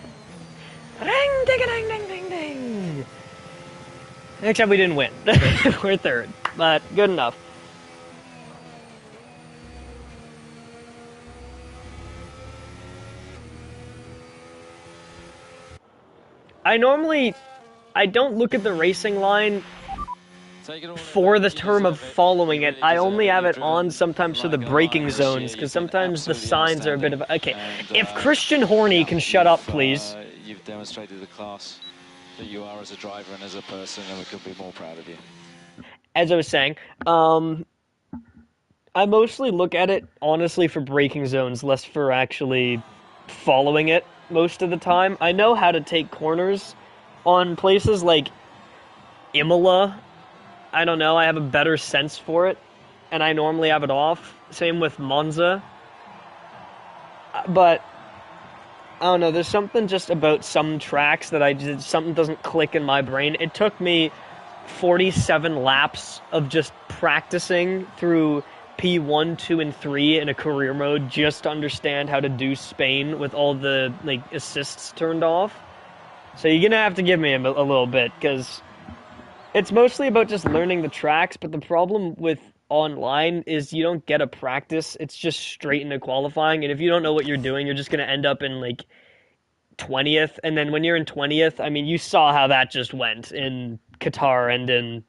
Ring ding a ding ding ding ding. Except we didn't win. We're third, but good enough. I don't look at the racing line for the term of following it. I only have it on sometimes for the braking zones, because sometimes the signs are a bit of... Okay, if Christian Horny can shut up, please. You've demonstrated the class that you are as a driver and as a person, and we could be more proud of you. As I was saying, I mostly look at it, honestly, for braking zones, less for actually following it most of the time. I know how to take corners on places like Imola. I don't know, I have a better sense for it, and I normally have it off. Same with Monza. But, I don't know, there's something just about some tracks that something doesn't click in my brain. It took me 47 laps of just practicing through P1, 2, and 3 in a career mode just to understand how to do Spain with all the assists turned off. So you're gonna have to give me a little bit, because it's mostly about just learning the tracks, but the problem with online is you don't get a practice. It's just straight into qualifying, and if you don't know what you're doing, you're just going to end up in, 20th, and then when you're in 20th, I mean, you saw how that just went in Qatar and in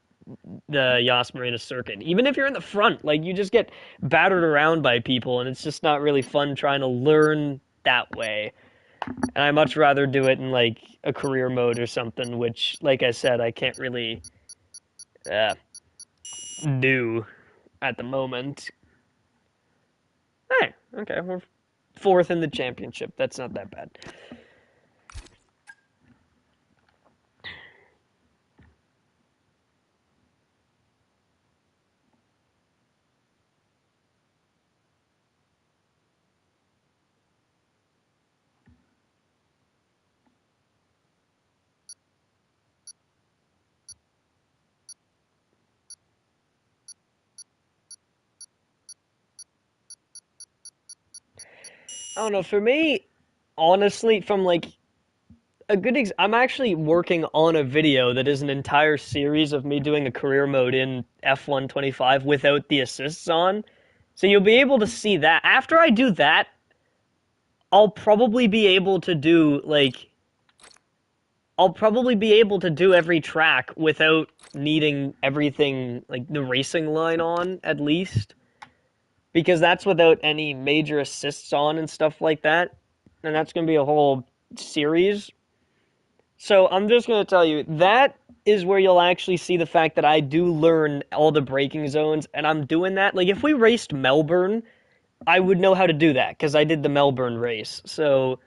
the Yas Marina circuit. Even if you're in the front, you just get battered around by people, and it's just not really fun trying to learn that way. And I much rather do it in, a career mode or something, which, like I said, I can't really do at the moment. Hey, okay, we're 4th in the championship. That's not that bad. I don't know, for me, honestly, from I'm actually working on a video that is an entire series of me doing a career mode in F1 25 without the assists on. So you'll be able to see that. After I do that, I'll probably be able to do, every track without needing everything, the racing line on, at least. Because that's without any major assists on and stuff like that. And that's going to be a whole series. So I'm just going to tell you, that is where you'll actually see the fact that I do learn all the braking zones, and I'm doing that. Like, if we raced Melbourne, I would know how to do that, because I did the Melbourne race. So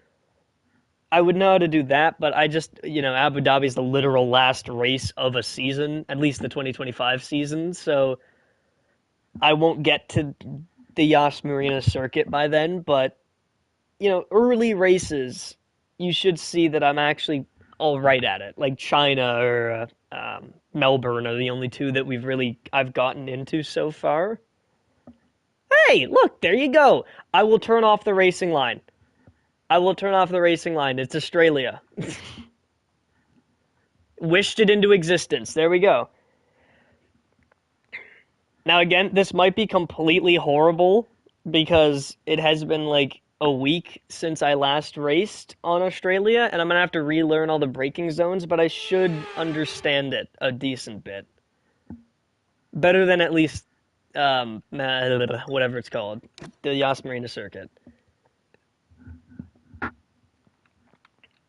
I would know how to do that, but I just, Abu Dhabi is the literal last race of a season, at least the 2025 season, so I won't get to the Yas Marina circuit by then, but, early races, you should see that I'm actually all right at it. Like China or Melbourne are the only two that I've gotten into so far. Hey, look, there you go. I will turn off the racing line. It's Australia. Wished it into existence. There we go. Now again, this might be completely horrible because it has been like a week since I last raced on Australia, and I'm going to have to relearn all the braking zones, but I should understand it a decent bit. Better than at least, whatever it's called, the Yas Marina circuit.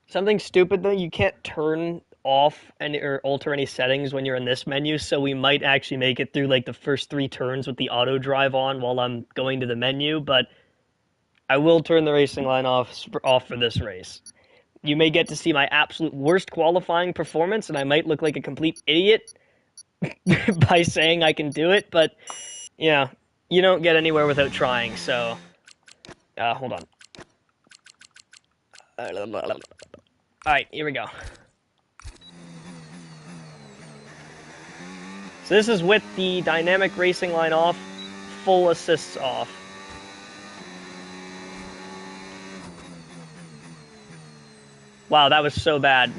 Something stupid, though, you can't turn off or alter any settings when you're in this menu, so we might actually make it through, like, the first 3 turns with the auto drive on while I'm going to the menu, but I will turn the racing line off for this race. You may get to see my absolute worst qualifying performance, and I might look like a complete idiot by saying I can do it, but, you don't get anywhere without trying, so, hold on. Alright, here we go. So this is with the dynamic racing line off, full assists off. Wow, that was so bad.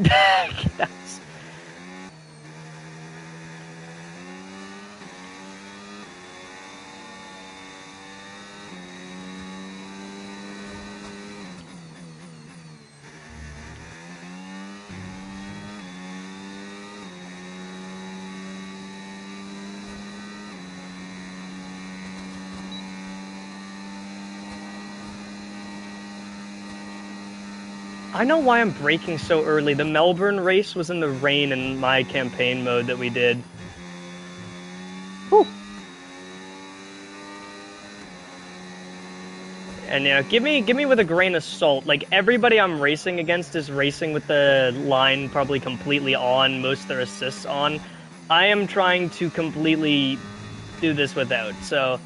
I know why I'm braking so early. The Melbourne race was in the rain in my campaign mode that we did. Whew. And give me with a grain of salt. Like, everybody I'm racing against is racing with the line probably completely on, most of their assists on. I am trying to completely do this without, so...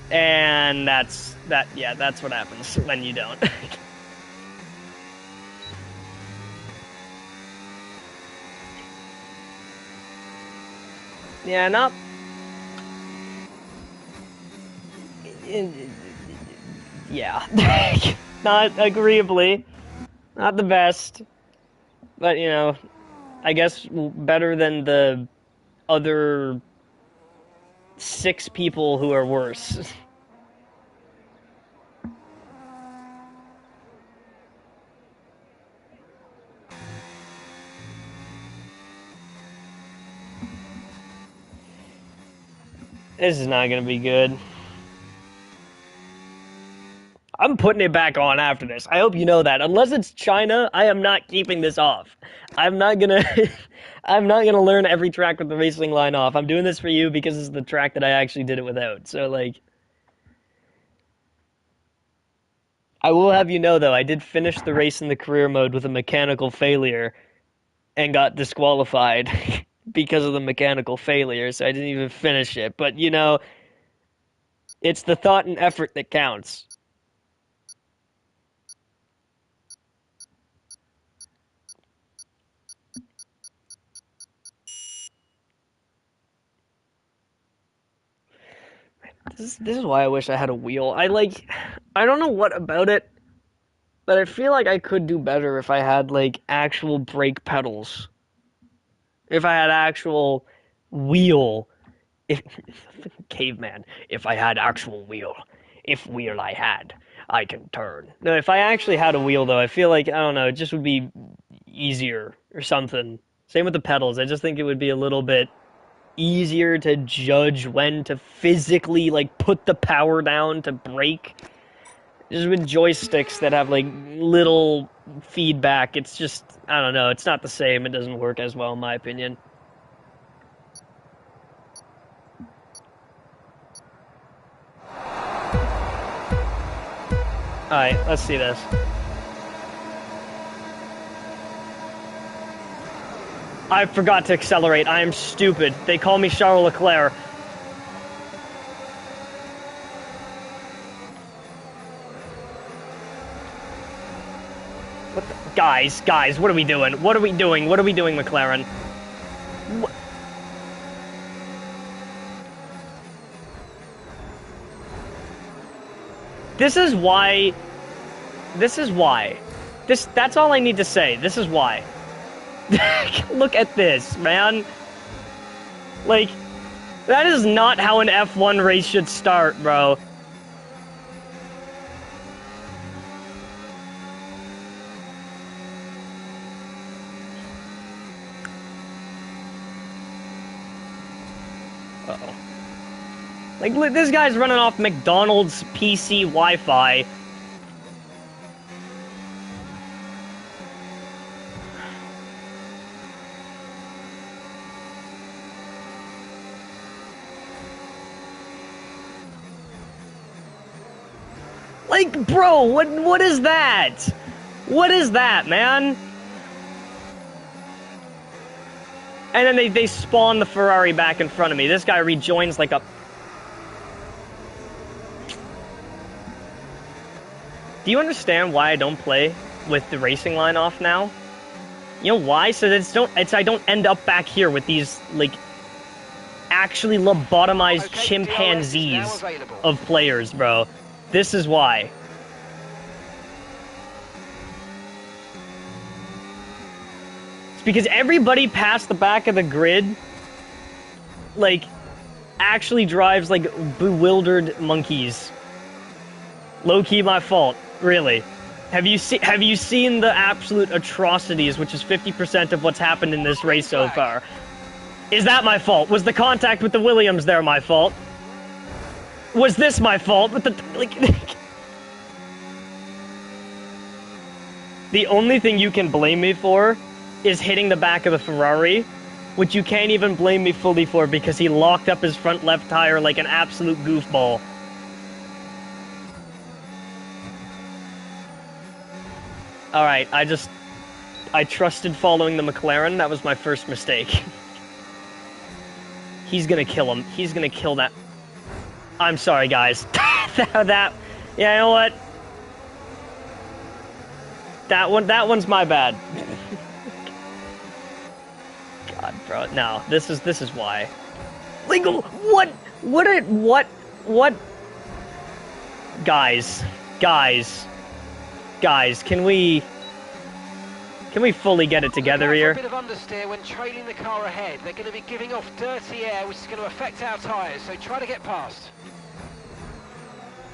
And that's what happens when you don't. Yeah, not... Yeah. Not agreeably. Not the best. But, I guess better than the other 6 people who are worse. This is not going to be good. I'm putting it back on after this. I hope you know that. Unless it's China, I am not keeping this off. I'm not gonna learn every track with the racing line off. I'm doing this for you because it's the track that I actually did it without. So, like... I will have you know, though, I did finish the race in the career mode with a mechanical failure and got disqualified because of the mechanical failure, so I didn't even finish it. But, it's the thought and effort that counts. This is why I wish I had a wheel. I don't know what about it, but I feel like I could do better if I had, actual brake pedals. If I had actual wheel. Caveman. If I had actual wheel. If wheel I had, I can turn. No, if I actually had a wheel, though, I feel like, I don't know, it just would be easier or something. Same with the pedals. I just think it would be a little bit easier to judge when to physically, put the power down to brake. Just with joysticks that have, like, little feedback, it's just, I don't know, it's not the same. It doesn't work as well, in my opinion. Alright, let's see this. I forgot to accelerate. I am stupid. They call me Charles Leclerc. What the, guys, what are we doing? What are we doing, McLaren? What? This is why. That's all I need to say. This is why. Look at this, man. Like, that is not how an F1 race should start, bro. Uh-oh. Like, look, this guy's running off McDonald's PC Wi-Fi. Like, bro, what is that? What is that, man? And then they spawn the Ferrari back in front of me. This guy rejoins like a... Do you understand why I don't play with the racing line off now? You know why? So that I don't end up back here with these, like, actually lobotomized chimpanzees of players, bro. This is why. It's because everybody past the back of the grid, like, actually drives like bewildered monkeys. Low-key my fault, really. Have you seen the absolute atrocities, which is 50% of what's happened in this race so far? Is that my fault? Was the contact with the Williams there my fault? Was this my fault? With the, like, the only thing you can blame me for is hitting the back of the Ferrari, which you can't even blame me fully for because he locked up his front left tire like an absolute goofball. Alright, I trusted following the McLaren. That was my first mistake. He's gonna kill him. He's gonna kill that. I'm sorry, guys. Yeah, you know what? That one's my bad. God, bro. No, this is why. Like, what? Guys, can we fully get it together here? A bit of understeer when trailing the car ahead. They're going to be giving off dirty air, which is going to affect our tyres. So try to get past.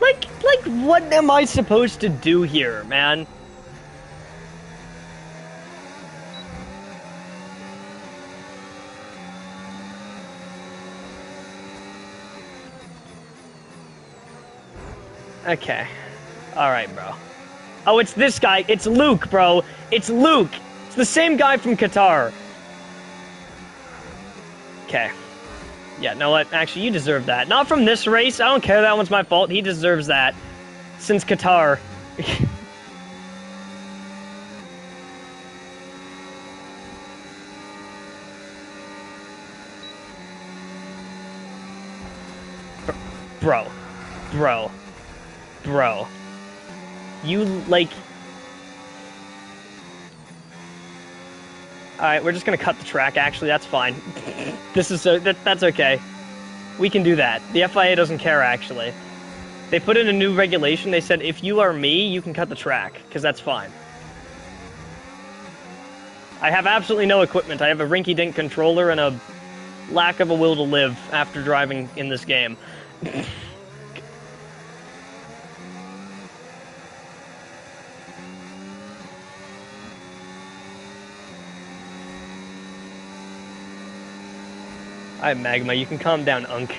Like, what am I supposed to do here, man? Okay. Alright, bro. Oh, it's this guy. It's Luke, bro. It's Luke. It's the same guy from Qatar. Okay. Yeah, know what? Actually, you deserve that. Not from this race. I don't care. That one's my fault. He deserves that. Since Qatar. Bro. You, like... Alright, we're just gonna cut the track, actually, that's fine. This is that's okay. We can do that. The FIA doesn't care, actually. They put in a new regulation, they said, if you are me, you can cut the track, because that's fine. I have absolutely no equipment. I have a rinky-dink controller and a lack of a will to live after driving in this game. Alright, Magma, you can calm down, Unk.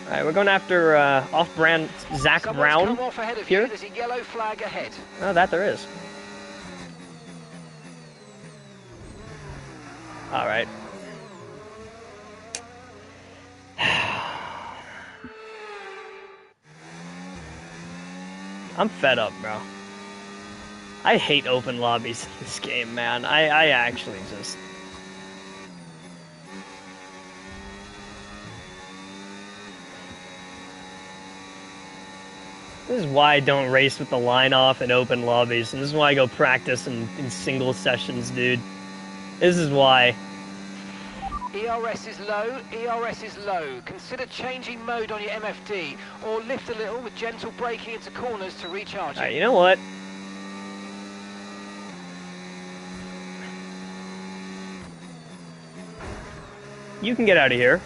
All right, we're going after off-brand Zach Someone's Brown come off ahead of here. you. There's a yellow flag ahead. Oh, that there is. All right. I'm fed up, bro. I hate open lobbies in this game, man. I actually just... This is why I don't race with the line off in open lobbies, and this is why I go practice in single sessions, dude. This is why. ERS is low, ERS is low. Consider changing mode on your MFD, or lift a little with gentle braking into corners to recharge it. Alright, you know what? You can get out of here.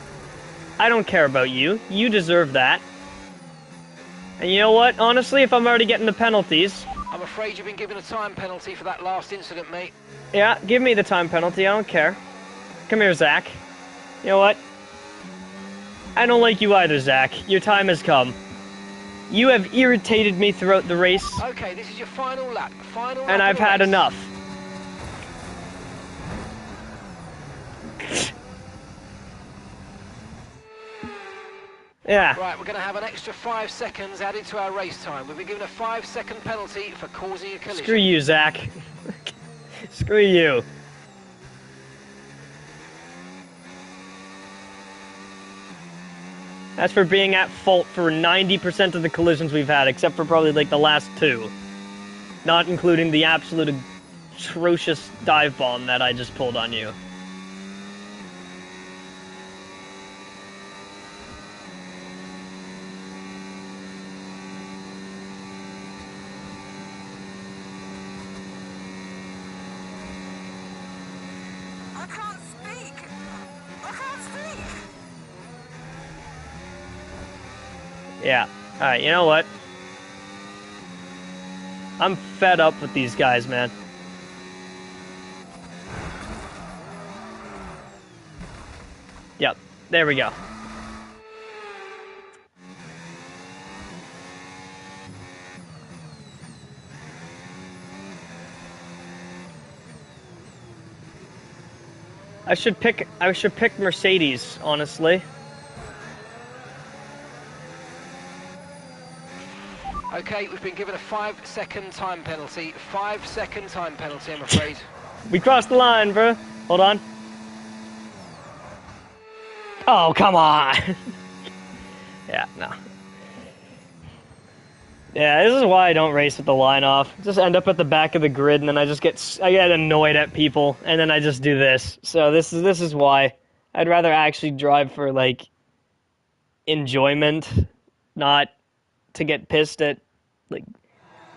I don't care about you. You deserve that. And you know what? Honestly, if I'm already getting the penalties... I'm afraid you've been given a time penalty for that last incident, mate. Yeah, give me the time penalty. I don't care. Come here, Zach. You know what? I don't like you either, Zach. Your time has come. You have irritated me throughout the race. Okay, this is your final lap. Final lap And I've had enough. Yeah. Right, we're going to have an extra 5 seconds added to our race time. We've been given a 5-second penalty for causing a collision. Screw you, Zach. Screw you. That's for being at fault for 90% of the collisions we've had, except for probably like the last 2. Not including the absolute atrocious dive bomb that I just pulled on you. I can't speak. I can't speak. Yeah. Alright, you know what? I'm fed up with these guys, man. Yep, there we go. I should pick Mercedes, honestly. Okay, we've been given a 5-second time penalty. 5-second time penalty, I'm afraid. We crossed the line, bro. Hold on. Oh, come on. Yeah, no. Yeah, this is why I don't race with the line off. Just end up at the back of the grid, and then I get annoyed at people, and then I just do this. So this is why I'd rather actually drive for like enjoyment, not to get pissed at like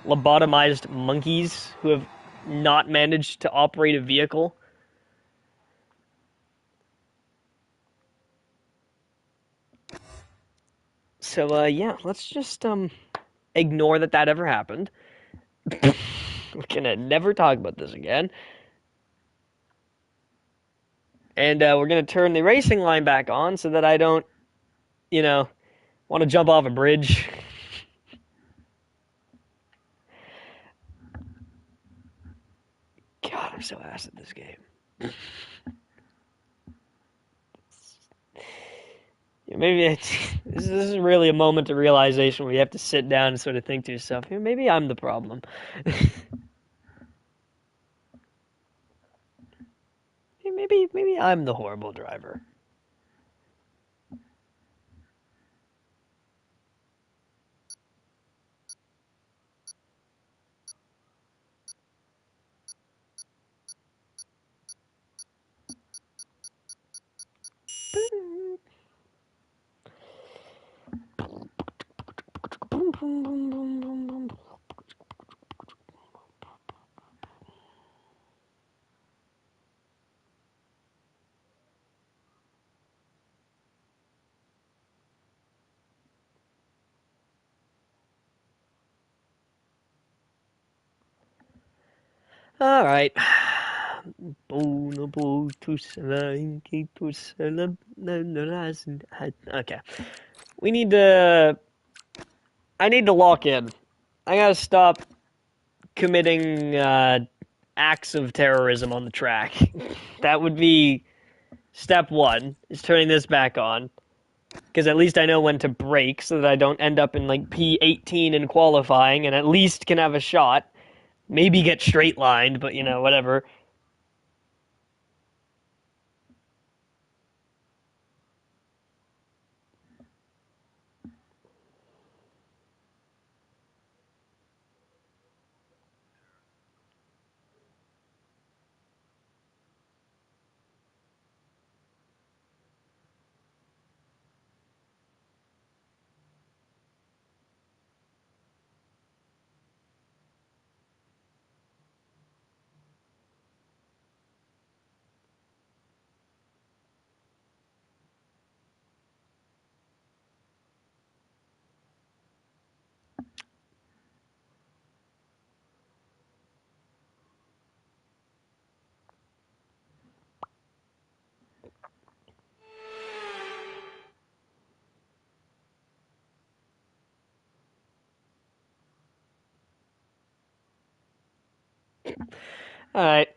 lobotomized monkeys who have not managed to operate a vehicle. So yeah, let's just ignore that ever happened. We're gonna never talk about this again. And we're gonna turn the racing line back on so that I don't, want to jump off a bridge. God, I'm so ass at this game. Maybe this is really a moment of realization where you have to sit down and sort of think to yourself, maybe I'm the problem. Maybe I'm the horrible driver. All right. Okay. We need to... I need to lock in. I gotta stop committing acts of terrorism on the track. That would be step one, is turning this back on. Because at least I know when to brake so that I don't end up in like P18 in qualifying and at least can have a shot. Maybe get straight lined, but you know, whatever. Alright.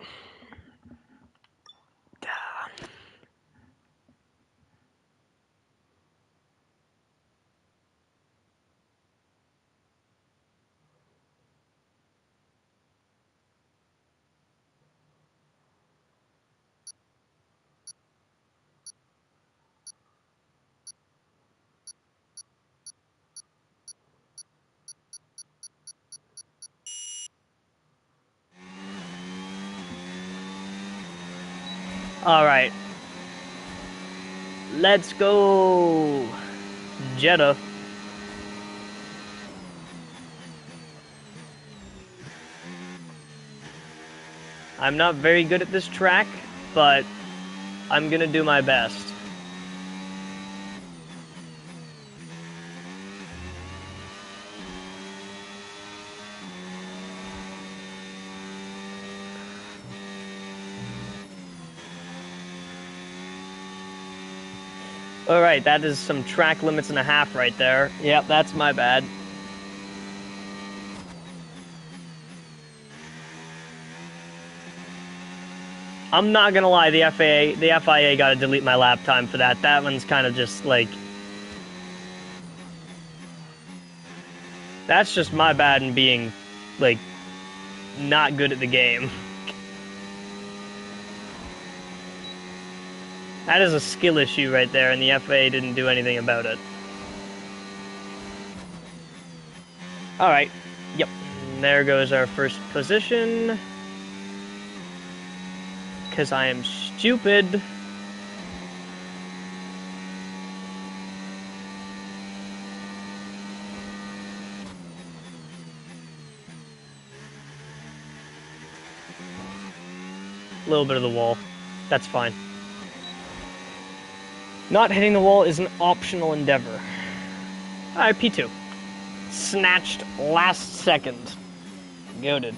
Alright. Let's go. Jeddah. I'm not very good at this track, but I'm gonna do my best. Alright, that is some track limits and a half right there. Yep, that's my bad. I'm not gonna lie, the FIA gotta delete my lap time for that. That one's kind of just like... That's just my bad in being, like, not good at the game. That is a skill issue right there, and the FIA didn't do anything about it. Alright, yep. And there goes our first position. Because I am stupid. A little bit of the wall. That's fine. Not hitting the wall is an optional endeavor. Alright, P2. Snatched last second. Goated.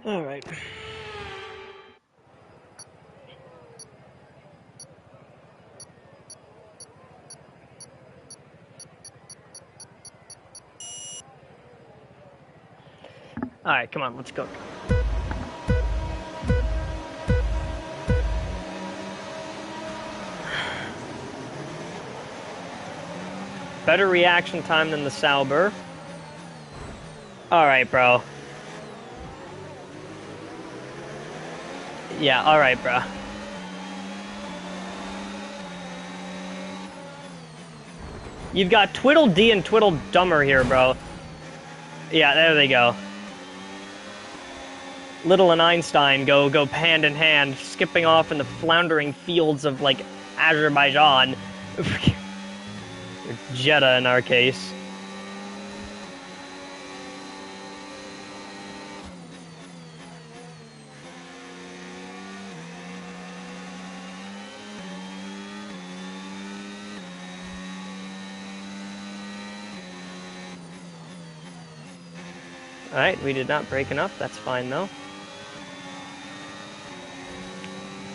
All right. All right, come on, let's go. Better reaction time than the Sauber. All right, bro. Yeah, all right, bro. You've got Twiddle-Dee and Twiddle-Dumber here, bro. Yeah, there they go. Little and Einstein go hand in hand, skipping off in the floundering fields of, like, Azerbaijan. Or Jeddah, in our case. Alright, we did not break enough. That's fine, though.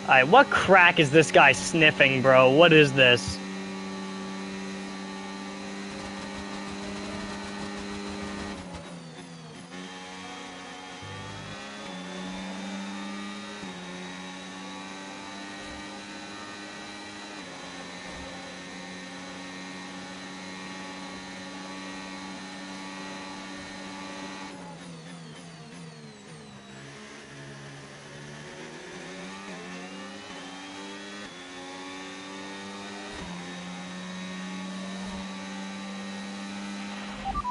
Alright, what crack is this guy sniffing, bro? What is this?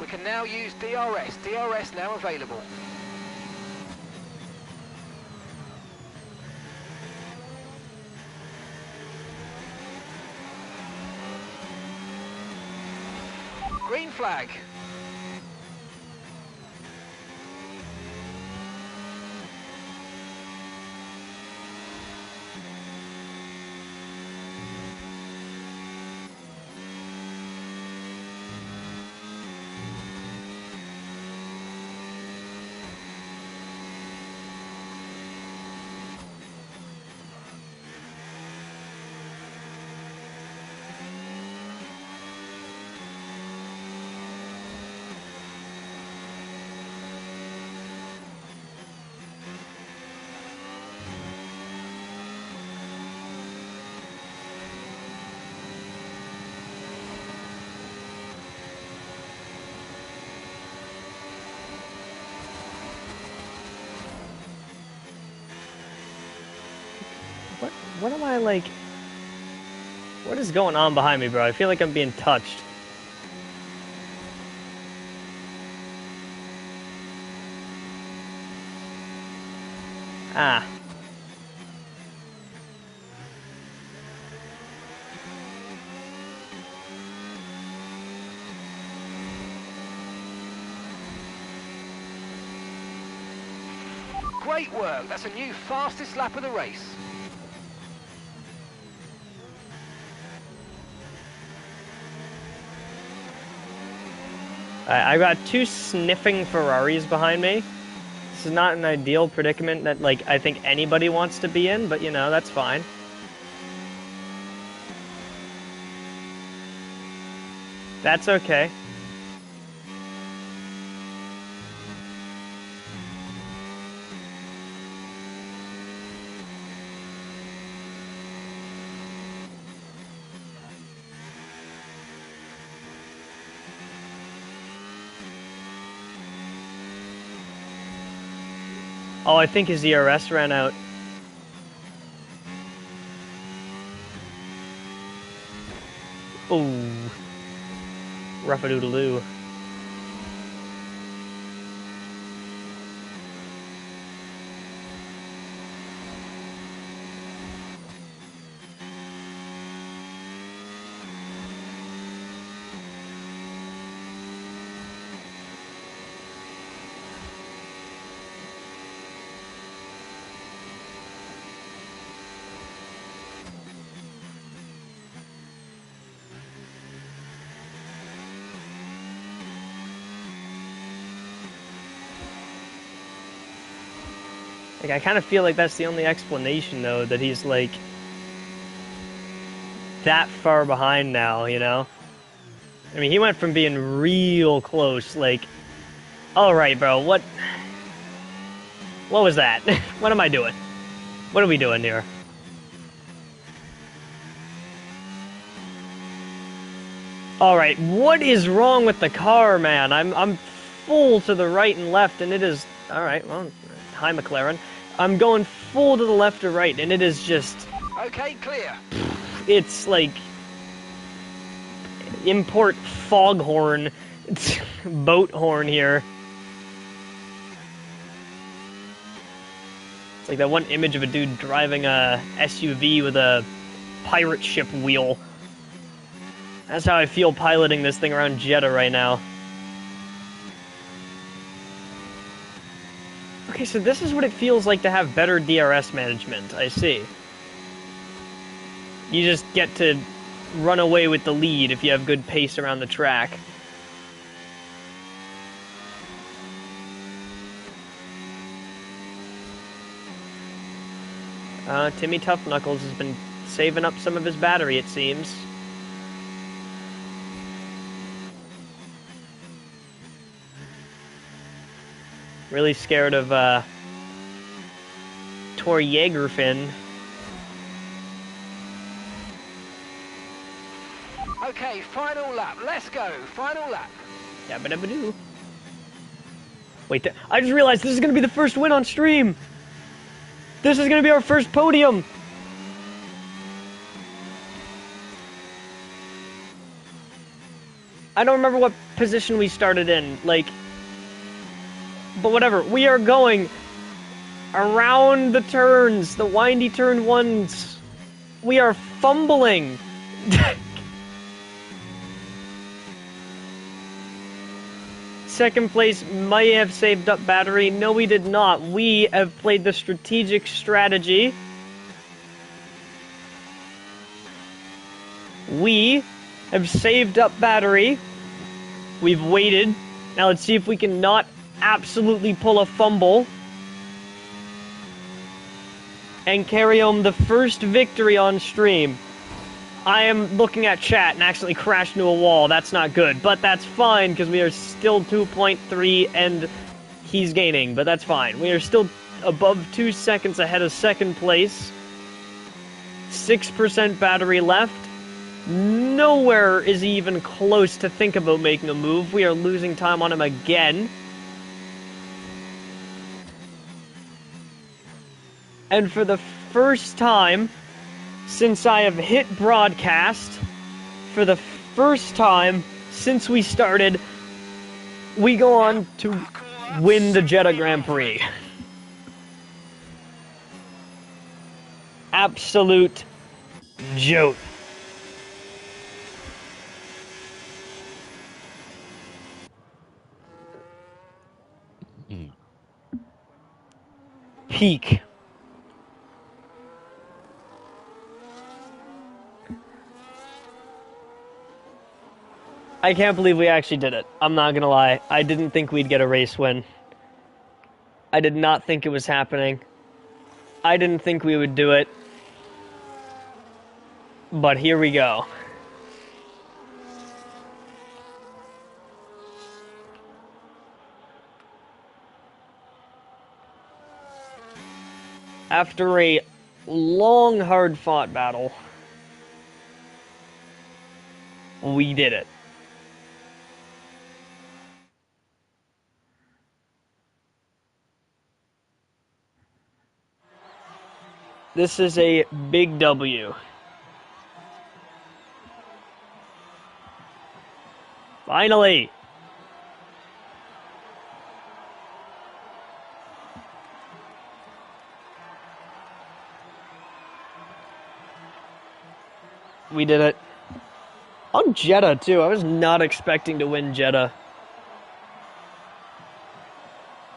We can now use DRS. DRS now available. Green flag. What am I, like... What is going on behind me, bro? I feel like I'm being touched. Ah. Great work. That's a new fastest lap of the race. I got two sniffing Ferraris behind me. This is not an ideal predicament that, like, I think anybody wants to be in, but, you know, that's fine. That's okay. Oh, I think his ERS ran out. Ooh. Rough-a-doodle-doo. Like, I kind of feel like that's the only explanation, though, that he's, like, that far behind now, you know? I mean, he went from being real close, like, alright, bro, what was that? What am I doing? What are we doing here? Alright, what is wrong with the car, man? I'm full to the right and left, and it is... Alright, well, hi, McLaren. I'm going full to the left or right, and it is just... Okay, clear. It's like... import foghorn. Boat horn here. It's like that one image of a dude driving a SUV with a pirate ship wheel. That's how I feel piloting this thing around Jeddah right now. Okay, so this is what it feels like to have better DRS management. I see. You just get to run away with the lead if you have good pace around the track. Timmy Tough Knuckles has been saving up some of his battery, it seems. Really scared of, Tor Jägerfin. Okay, final lap. Let's go. Final lap. Yabba-dabba-doo. Wait, I just realized this is gonna be the first win on stream! This is gonna be our first podium! I don't remember what position we started in, like... But whatever, we are going around the turns, the windy turn ones. We are fumbling. Second place might have saved up battery. No, we did not. We have played the strategic strategy. We have saved up battery. We've waited. Now let's see if we can not absolutely pull a fumble and carry home the first victory on stream. I am looking at chat and accidentally crashed into a wall. That's not good, but that's fine because we are still 2.3 and he's gaining, but that's fine. We are still above 2 seconds ahead of second place. 6% battery left. Nowhere is he even close to think about making a move. We are losing time on him again. And for the first time since I have hit broadcast, for the first time since we started, we go on to win the Jeddah Grand Prix. Absolute joke. Peak. I can't believe we actually did it. I'm not gonna lie. I didn't think we'd get a race win. I did not think it was happening. I didn't think we would do it. But here we go. After a long, hard-fought battle, we did it. This is a big W. Finally! We did it. On Jeddah, too. I was not expecting to win Jeddah.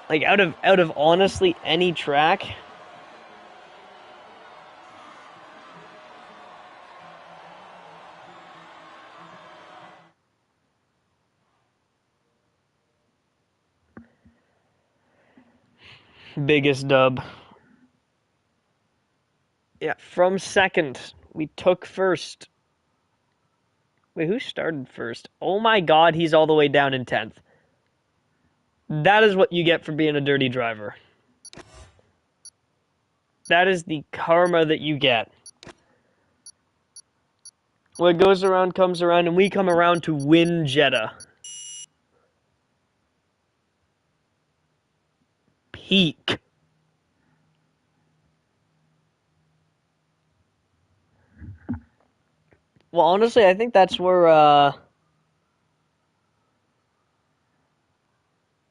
Like, out of honestly any track... Biggest dub. Yeah, from second, we took first. Wait, who started first? Oh my god, he's all the way down in 10th. That is what you get for being a dirty driver. That is the karma that you get. What goes around comes around, and we come around to win Jeddah. Peak. Well, honestly, I think that's where,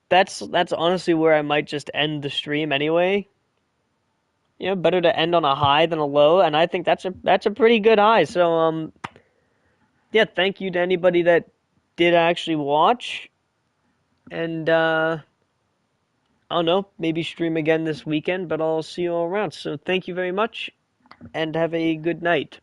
that's honestly where I might just end the stream anyway. You know, better to end on a high than a low, and I think that's a pretty good high. So, yeah, thank you to anybody that did actually watch. And, I don't know, maybe stream again this weekend, but I'll see you all around. So thank you very much, and have a good night.